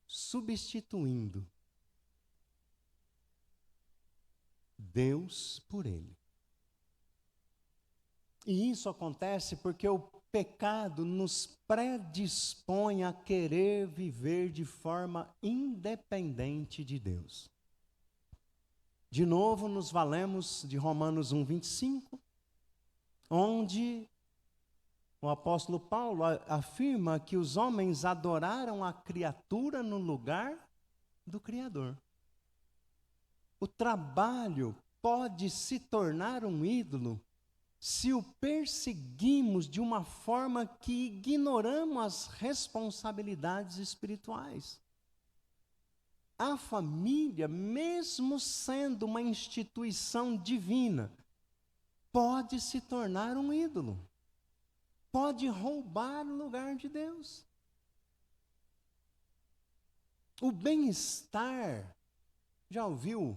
substituindo Deus por ele. E isso acontece porque o pecado nos predispõe a querer viver de forma independente de Deus. De novo, nos valemos de Romanos 1:25, onde o apóstolo Paulo afirma que os homens adoraram a criatura no lugar do Criador. O trabalho pode se tornar um ídolo se o perseguimos de uma forma que ignoramos as responsabilidades espirituais. A família, mesmo sendo uma instituição divina, pode se tornar um ídolo. Pode roubar o lugar de Deus. O bem-estar, já ouviu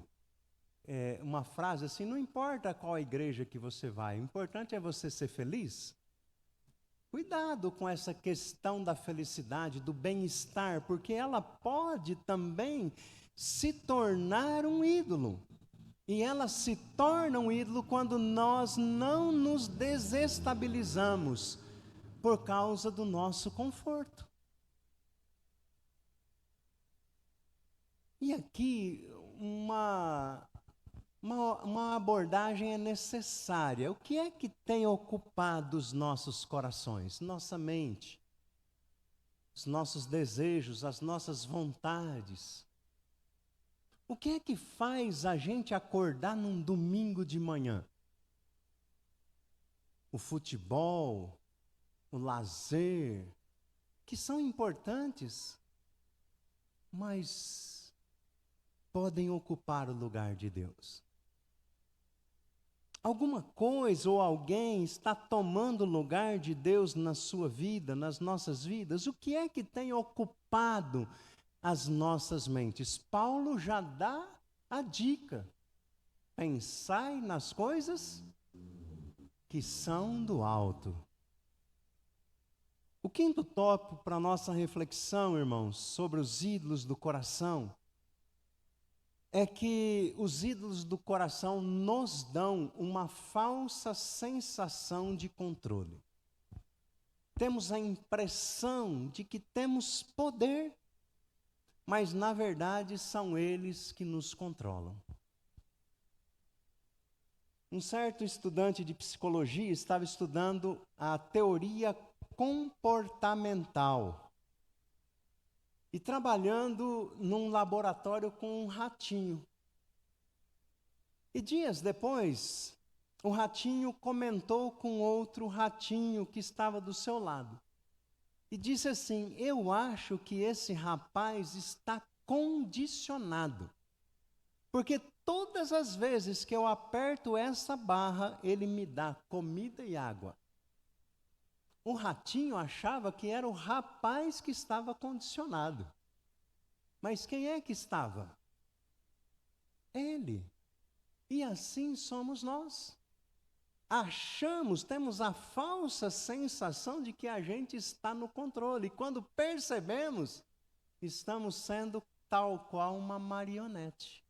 uma frase assim: não importa qual igreja que você vai, o importante é você ser feliz? Cuidado com essa questão da felicidade, do bem-estar, porque ela pode também se tornar um ídolo. E ela se torna um ídolo quando nós não nos desestabilizamos por causa do nosso conforto. E aqui uma abordagem é necessária. O que é que tem ocupado os nossos corações, nossa mente, os nossos desejos, as nossas vontades? O que é que faz a gente acordar num domingo de manhã? O futebol, o lazer, que são importantes, mas podem ocupar o lugar de Deus. Alguma coisa ou alguém está tomando o lugar de Deus na sua vida, nas nossas vidas? O que é que tem ocupado as nossas mentes? Paulo já dá a dica. Pensai nas coisas que são do alto. O quinto tópico para a nossa reflexão, irmãos, sobre os ídolos do coração, é que os ídolos do coração nos dão uma falsa sensação de controle. Temos a impressão de que temos poder, mas na verdade são eles que nos controlam. Um certo estudante de psicologia estava estudando a teoria comportamental e trabalhando num laboratório com um ratinho. E dias depois, o ratinho comentou com outro ratinho que estava do seu lado. E disse assim: eu acho que esse rapaz está condicionado. Porque todas as vezes que eu aperto essa barra, ele me dá comida e água. O ratinho achava que era o rapaz que estava condicionado. Mas quem é que estava? Ele. E assim somos nós. Temos a falsa sensação de que a gente está no controle. E quando percebemos, estamos sendo tal qual uma marionete.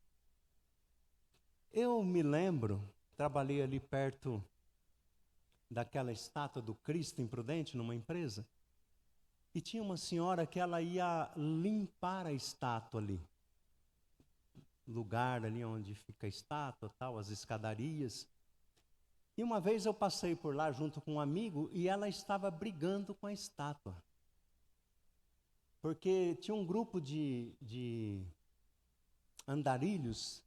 Eu me lembro, trabalhei ali perto daquela estátua do Cristo imprudente numa empresa, e tinha uma senhora que ela ia limpar a estátua ali, lugar ali onde fica a estátua, tal, as escadarias. E uma vez eu passei por lá junto com um amigo e ela estava brigando com a estátua, porque tinha um grupo de andarilhos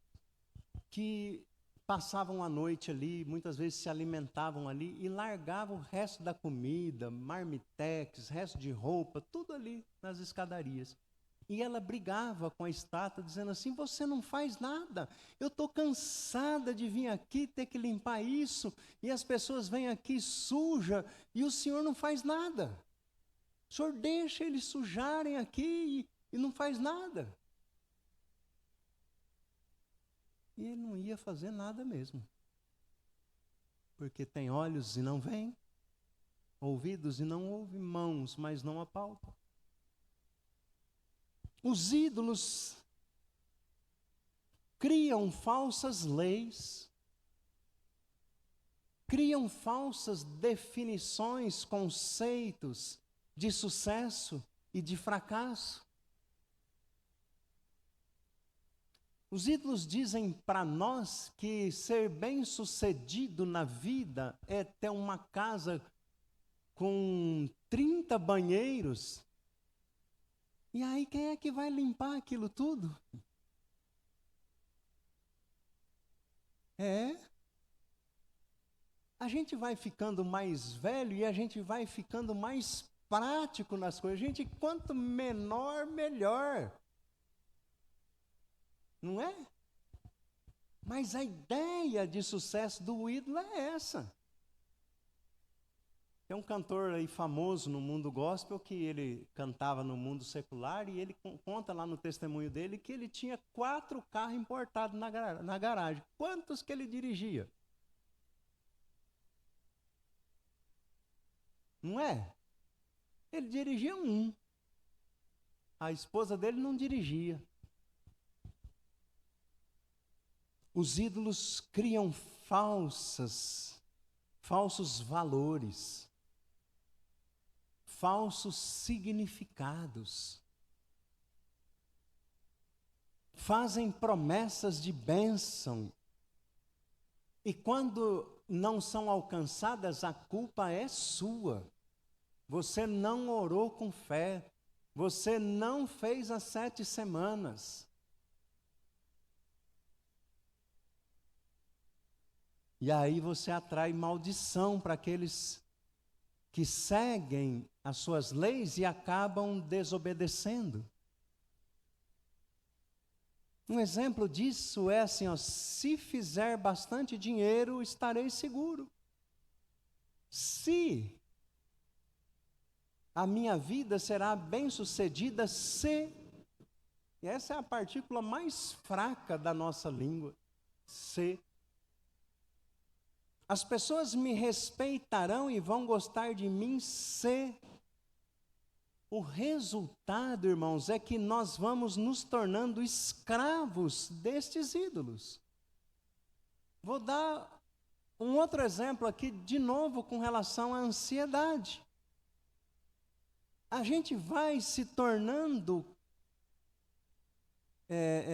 que passavam a noite ali, muitas vezes se alimentavam ali e largavam o resto da comida, marmitex, resto de roupa, tudo ali nas escadarias. E ela brigava com a estátua, dizendo assim: você não faz nada, eu estou cansada de vir aqui ter que limpar isso, e as pessoas vêm aqui suja, e o senhor não faz nada. O senhor deixa eles sujarem aqui e não faz nada. E ele não ia fazer nada mesmo. Porque tem olhos e não veem, ouvidos e não ouvem, mãos, mas não apalpam. Os ídolos criam falsas leis, criam falsas definições, conceitos de sucesso e de fracasso. Os ídolos dizem para nós que ser bem-sucedido na vida é ter uma casa com 30 banheiros. E aí quem é que vai limpar aquilo tudo? A gente vai ficando mais velho e a gente vai ficando mais prático nas coisas. Gente, quanto menor, melhor. Não é? Mas a ideia de sucesso do ídolo é essa. Tem um cantor aí famoso no mundo gospel que ele cantava no mundo secular e ele conta lá no testemunho dele que ele tinha 4 carros importados na garagem. Quantos que ele dirigia? Não é? Ele dirigia um. A esposa dele não dirigia. Os ídolos criam falsos valores, falsos significados, fazem promessas de bênção, e quando não são alcançadas, a culpa é sua. Você não orou com fé, você não fez as 7 semanas. E aí você atrai maldição para aqueles que seguem as suas leis e acabam desobedecendo. Um exemplo disso é assim, ó, se fizer bastante dinheiro, estarei seguro. Se a minha vida será bem-sucedida, se, e essa é a partícula mais fraca da nossa língua, se. As pessoas me respeitarão e vão gostar de mim se. O resultado, irmãos, é que nós vamos nos tornando escravos destes ídolos. Vou dar um outro exemplo aqui, de novo, com relação à ansiedade. A gente vai se tornando,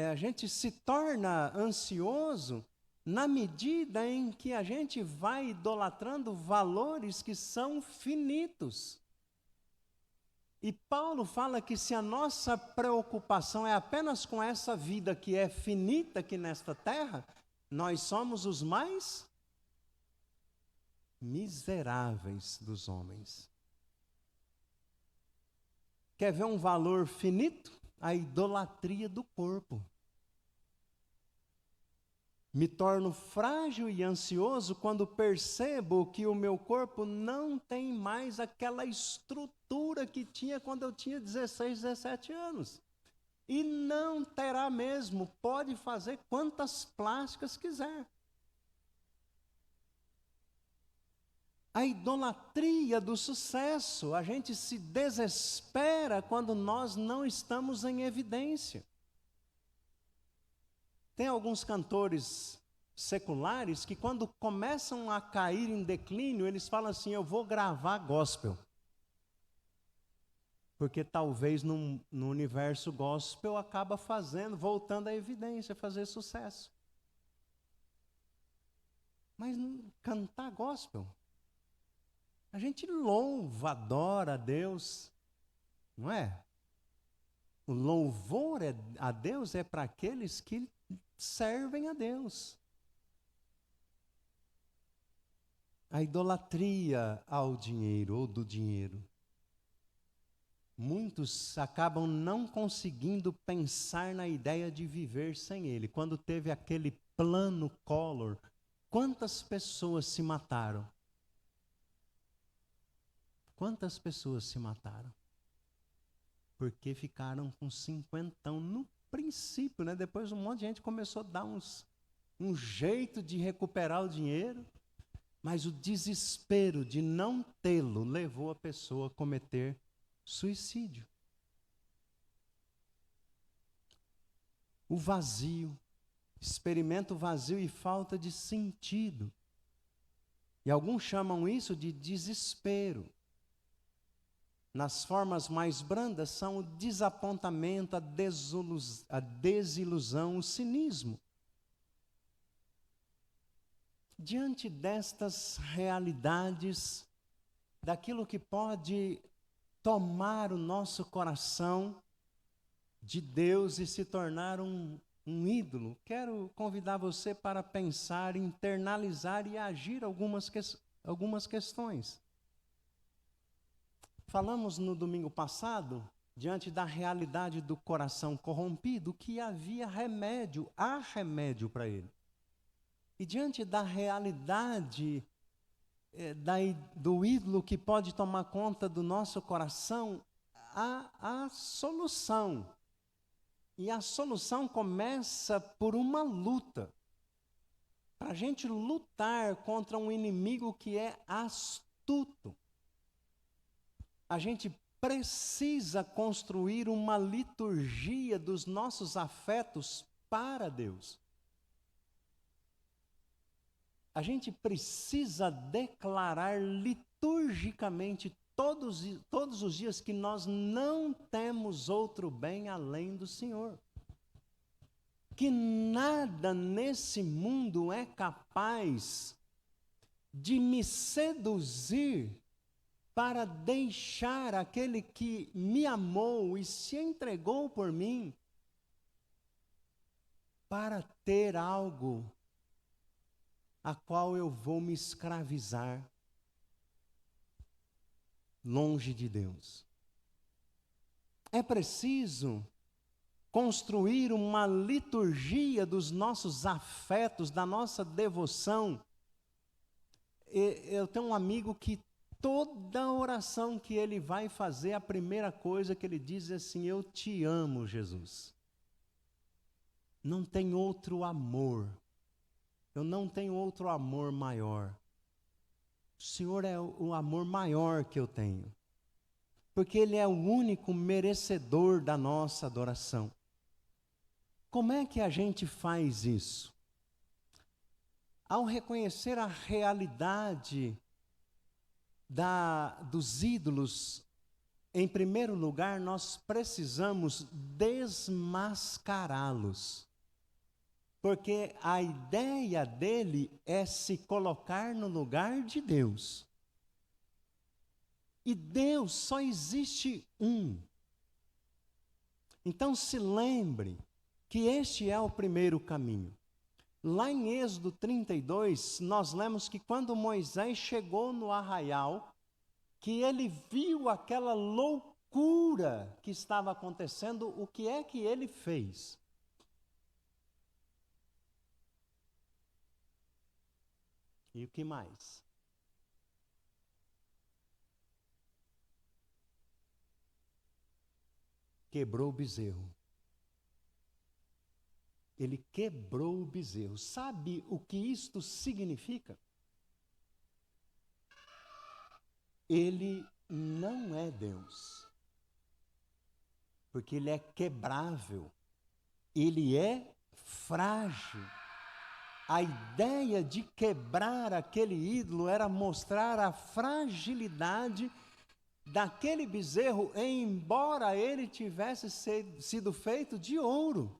a gente se torna ansioso na medida em que a gente vai idolatrando valores que são finitos. E Paulo fala que se a nossa preocupação é apenas com essa vida que é finita aqui nesta terra, nós somos os mais miseráveis dos homens. Quer ver um valor finito? A idolatria do corpo. Me torno frágil e ansioso quando percebo que o meu corpo não tem mais aquela estrutura que tinha quando eu tinha 16, 17 anos. E não terá mesmo, pode fazer quantas plásticas quiser. A idolatria do sucesso, a gente se desespera quando nós não estamos em evidência. Tem alguns cantores seculares que quando começam a cair em declínio, eles falam assim, eu vou gravar gospel. Porque talvez no universo gospel acaba voltando à evidência, fazer sucesso. Mas cantar gospel, a gente louva, adora a Deus, não é? O louvor a Deus é para aqueles que servem a Deus. A idolatria ao dinheiro ou do dinheiro. Muitos acabam não conseguindo pensar na ideia de viver sem ele. Quando teve aquele plano Collor, quantas pessoas se mataram? Quantas pessoas se mataram? Porque ficaram com 50 no princípio, né? Depois um monte de gente começou a dar um jeito de recuperar o dinheiro, mas o desespero de não tê-lo levou a pessoa a cometer suicídio. O vazio, experimenta o vazio e falta de sentido. E alguns chamam isso de desespero. Nas formas mais brandas são o desapontamento, a desilusão, o cinismo. Diante destas realidades, daquilo que pode tomar o nosso coração de Deus e se tornar um ídolo, quero convidar você para pensar, internalizar e agir algumas questões. Falamos no domingo passado, diante da realidade do coração corrompido, que havia remédio, há remédio para ele. E diante da realidade do ídolo que pode tomar conta do nosso coração, há solução. E a solução começa por uma luta. Para a gente lutar contra um inimigo que é astuto. A gente precisa construir uma liturgia dos nossos afetos para Deus. A gente precisa declarar liturgicamente todos os dias que nós não temos outro bem além do Senhor. Que nada nesse mundo é capaz de me seduzir para deixar aquele que me amou e se entregou por mim, para ter algo a qual eu vou me escravizar. longe de Deus. É preciso construir uma liturgia dos nossos afetos, da nossa devoção. Eu tenho um amigo que toda oração que ele vai fazer, a primeira coisa que ele diz é assim: eu te amo, Jesus. Não tem outro amor. Eu não tenho outro amor maior. O Senhor é o amor maior que eu tenho. Porque Ele é o único merecedor da nossa adoração. Como é que a gente faz isso? Ao reconhecer a realidade dos ídolos, em primeiro lugar, nós precisamos desmascará-los. Porque a ideia dele é se colocar no lugar de Deus. E Deus só existe um. Então se lembre que este é o primeiro caminho. Lá em Êxodo 32, nós lemos que quando Moisés chegou no arraial, que ele viu aquela loucura que estava acontecendo, o que é que ele fez? E o que mais? Quebrou o bezerro. Ele quebrou o bezerro. Sabe o que isto significa? Ele não é Deus. Porque ele é quebrável. Ele é frágil. A ideia de quebrar aquele ídolo era mostrar a fragilidade daquele bezerro, embora ele tivesse sido feito de ouro.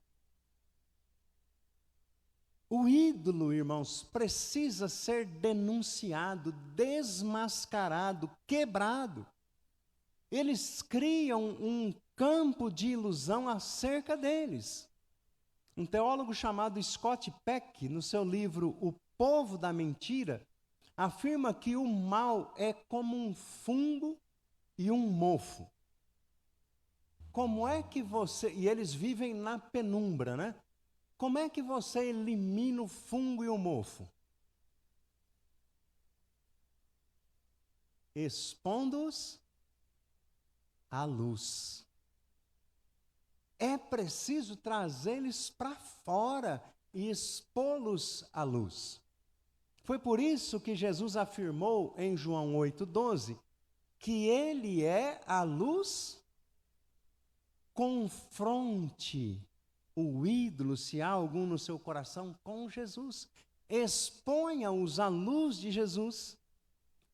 O ídolo, irmãos, precisa ser denunciado, desmascarado, quebrado. Eles criam um campo de ilusão acerca deles. Um teólogo chamado Scott Peck, no seu livro O Povo da Mentira, afirma que o mal é como um fungo e um mofo. Como é que você... E eles vivem na penumbra, né? Como é que você elimina o fungo e o mofo? Expondo-os à luz. É preciso trazê-los para fora e expô-los à luz. Foi por isso que Jesus afirmou em João 8,12, que Ele é a luz. Confronte o ídolo, se há algum no seu coração, com Jesus. Exponha-os à luz de Jesus,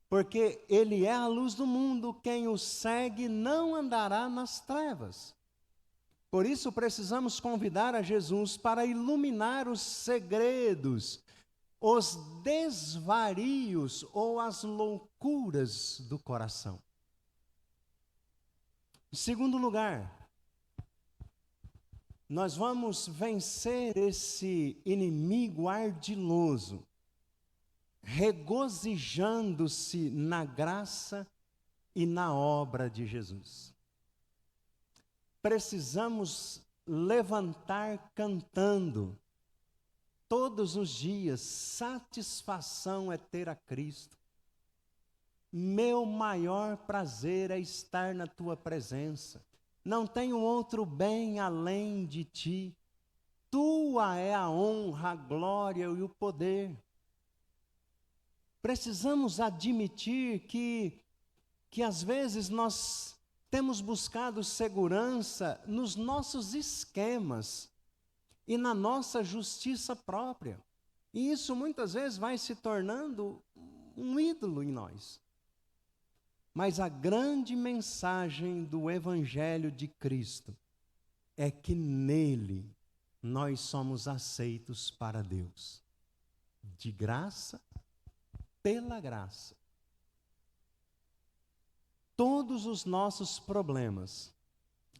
porque Ele é a luz do mundo. Quem o segue não andará nas trevas. Por isso precisamos convidar a Jesus para iluminar os segredos, os desvarios ou as loucuras do coração. Em segundo lugar, nós vamos vencer esse inimigo ardiloso, regozijando-se na graça e na obra de Jesus. Precisamos levantar cantando todos os dias: satisfação é ter a Cristo. Meu maior prazer é estar na tua presença. Não tenho outro bem além de ti. Tua é a honra, a glória e o poder. Precisamos admitir que às vezes nós temos buscado segurança nos nossos esquemas e na nossa justiça própria. E isso muitas vezes vai se tornando um ídolo em nós. Mas a grande mensagem do Evangelho de Cristo é que nele nós somos aceitos para Deus. De graça, pela graça. Todos os nossos problemas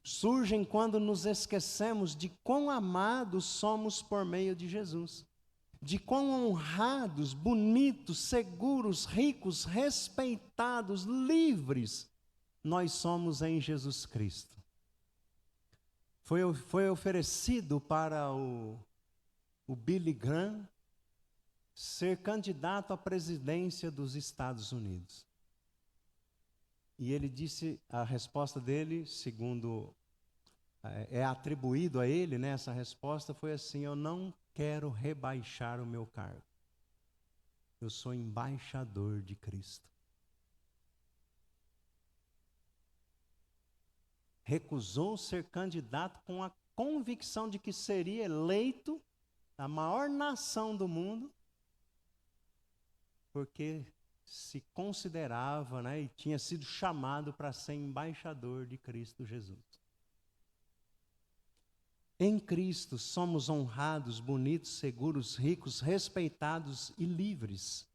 surgem quando nos esquecemos de quão amados somos por meio de Jesus. De quão honrados, bonitos, seguros, ricos, respeitados, livres nós somos em Jesus Cristo. Foi oferecido para o Billy Graham ser candidato à presidência dos Estados Unidos. E ele disse, a resposta dele, segundo é atribuído a ele, né, essa resposta foi assim: eu não quero rebaixar o meu cargo. Eu sou embaixador de Cristo. Recusou ser candidato com a convicção de que seria eleito a maior nação do mundo, porque se considerava, né, e tinha sido chamado para ser embaixador de Cristo Jesus. Em Cristo somos honrados, bonitos, seguros, ricos, respeitados e livres.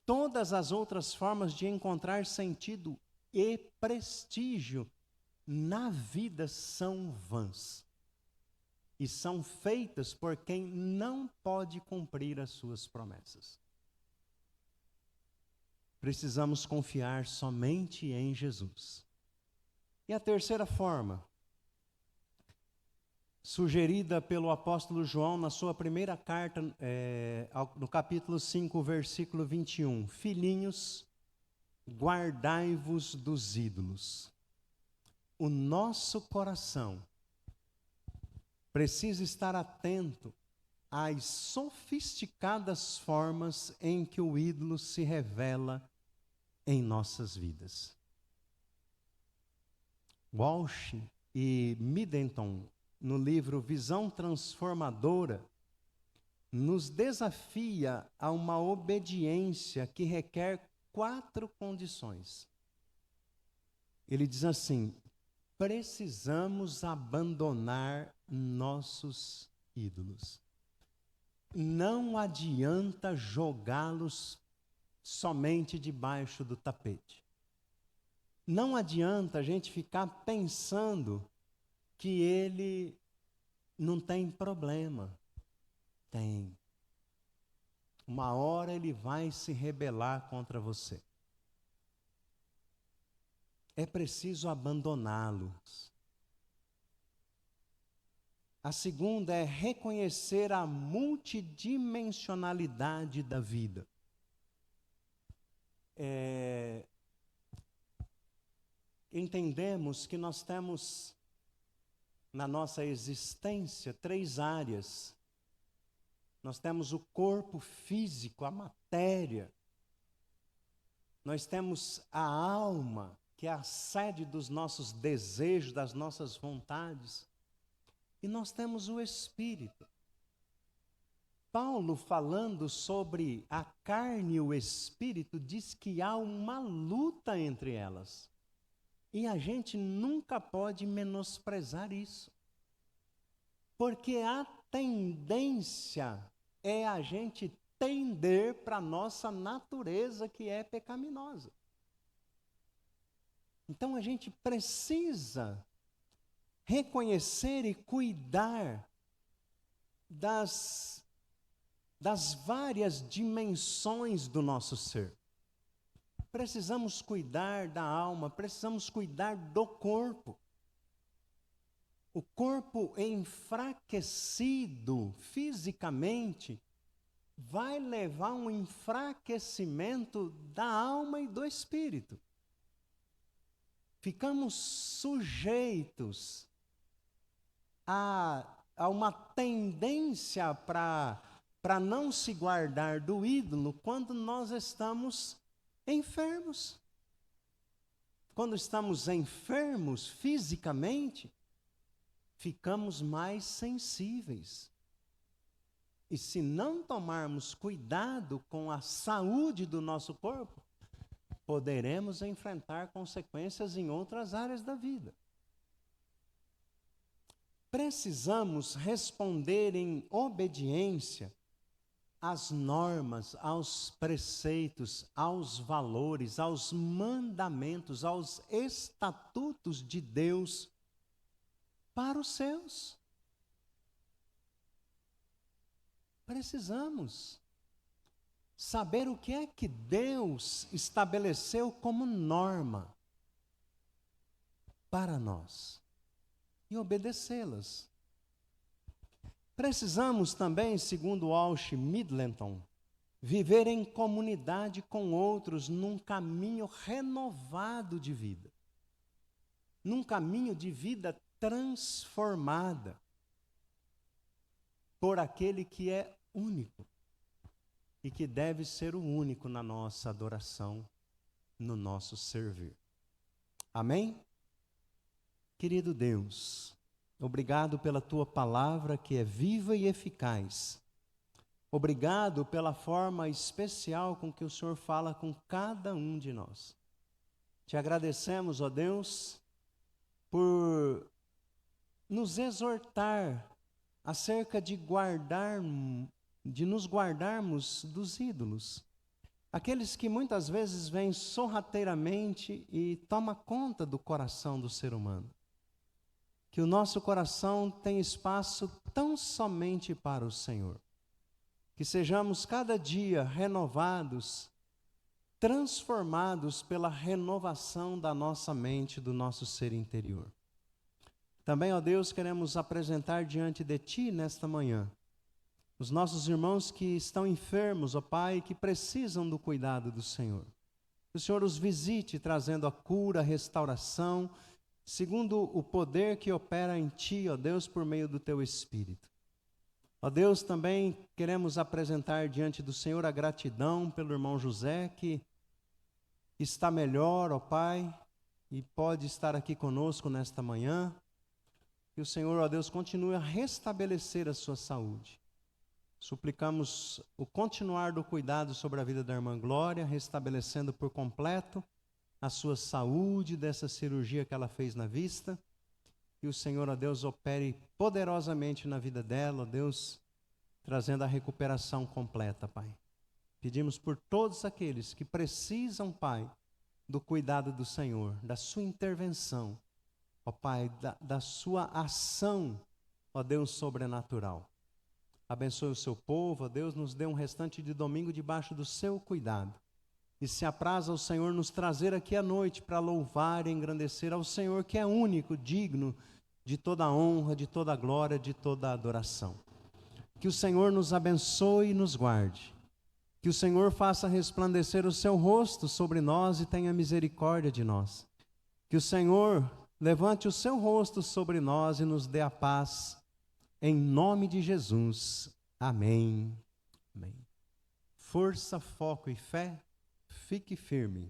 Todas as outras formas de encontrar sentido e prestígio na vida são vãs e são feitas por quem não pode cumprir as suas promessas. Precisamos confiar somente em Jesus. E a terceira forma, sugerida pelo apóstolo João na sua primeira carta, no capítulo 5, versículo 21. Filhinhos, guardai-vos dos ídolos. O nosso coração precisa estar atento às sofisticadas formas em que o ídolo se revela em nossas vidas. Walsh e Middleton, no livro Visão Transformadora, nos desafia a uma obediência que requer 4 condições. Ele diz assim: precisamos abandonar nossos ídolos. Não adianta jogá-los somente debaixo do tapete. Não adianta a gente ficar pensando que ele não tem problema. Tem. Uma hora ele vai se rebelar contra você. É preciso abandoná-los. A segunda é reconhecer a multidimensionalidade da vida. Entendemos que nós temos na nossa existência 3 áreas. Nós temos o corpo físico, a matéria. Nós temos a alma, que é a sede dos nossos desejos, das nossas vontades. E nós temos o espírito. Paulo, falando sobre a carne e o espírito, diz que há uma luta entre elas. E a gente nunca pode menosprezar isso. Porque a tendência é a gente tender para a nossa natureza, que é pecaminosa. Então a gente precisa reconhecer e cuidar das várias dimensões do nosso ser. Precisamos cuidar da alma, precisamos cuidar do corpo. O corpo enfraquecido fisicamente vai levar a um enfraquecimento da alma e do espírito. Ficamos sujeitos a uma tendência para não se guardar do ídolo quando nós estamos enfermos. Quando estamos enfermos fisicamente, ficamos mais sensíveis. E se não tomarmos cuidado com a saúde do nosso corpo, poderemos enfrentar consequências em outras áreas da vida. Precisamos responder em obediência às normas, aos preceitos, aos valores, aos mandamentos, aos estatutos de Deus para os seus. Precisamos saber o que é que Deus estabeleceu como norma. para nós e obedecê-las. Precisamos também, segundo Walsh Middleton, viver em comunidade com outros num caminho renovado de vida. Num caminho de vida transformada por aquele que é único e que deve ser o único na nossa adoração, no nosso servir. Amém? Querido Deus, obrigado pela Tua palavra que é viva e eficaz. Obrigado pela forma especial com que o Senhor fala com cada um de nós. Te agradecemos, ó Deus, por nos exortar acerca de nos guardarmos dos ídolos. Aqueles que muitas vezes vêm sorrateiramente e tomam conta do coração do ser humano. Que o nosso coração tem espaço tão somente para o Senhor. Que sejamos cada dia renovados, transformados pela renovação da nossa mente, do nosso ser interior. Também, ó Deus, queremos apresentar diante de Ti nesta manhã os nossos irmãos que estão enfermos, ó Pai, que precisam do cuidado do Senhor. Que o Senhor os visite, trazendo a cura, a restauração, segundo o poder que opera em Ti, ó Deus, por meio do Teu Espírito. Ó Deus, também queremos apresentar diante do Senhor a gratidão pelo irmão José, que está melhor, ó Pai, e pode estar aqui conosco nesta manhã. Que o Senhor, ó Deus, continue a restabelecer a sua saúde. Suplicamos o continuar do cuidado sobre a vida da irmã Glória, restabelecendo por completo a sua saúde dessa cirurgia que ela fez na vista. Que o Senhor, ó Deus, opere poderosamente na vida dela, ó Deus, trazendo a recuperação completa, Pai. Pedimos por todos aqueles que precisam, Pai, do cuidado do Senhor, da sua intervenção, ó Pai, da sua ação, ó Deus, sobrenatural. Abençoe o seu povo, ó Deus, nos dê um restante de domingo debaixo do seu cuidado. E se apraz ao Senhor nos trazer aqui à noite para louvar e engrandecer ao Senhor, que é único, digno de toda a honra, de toda a glória, de toda a adoração. Que o Senhor nos abençoe e nos guarde. Que o Senhor faça resplandecer o seu rosto sobre nós e tenha misericórdia de nós. Que o Senhor levante o seu rosto sobre nós e nos dê a paz. Em nome de Jesus. Amém. Amém. Força, foco e fé. Fique firme.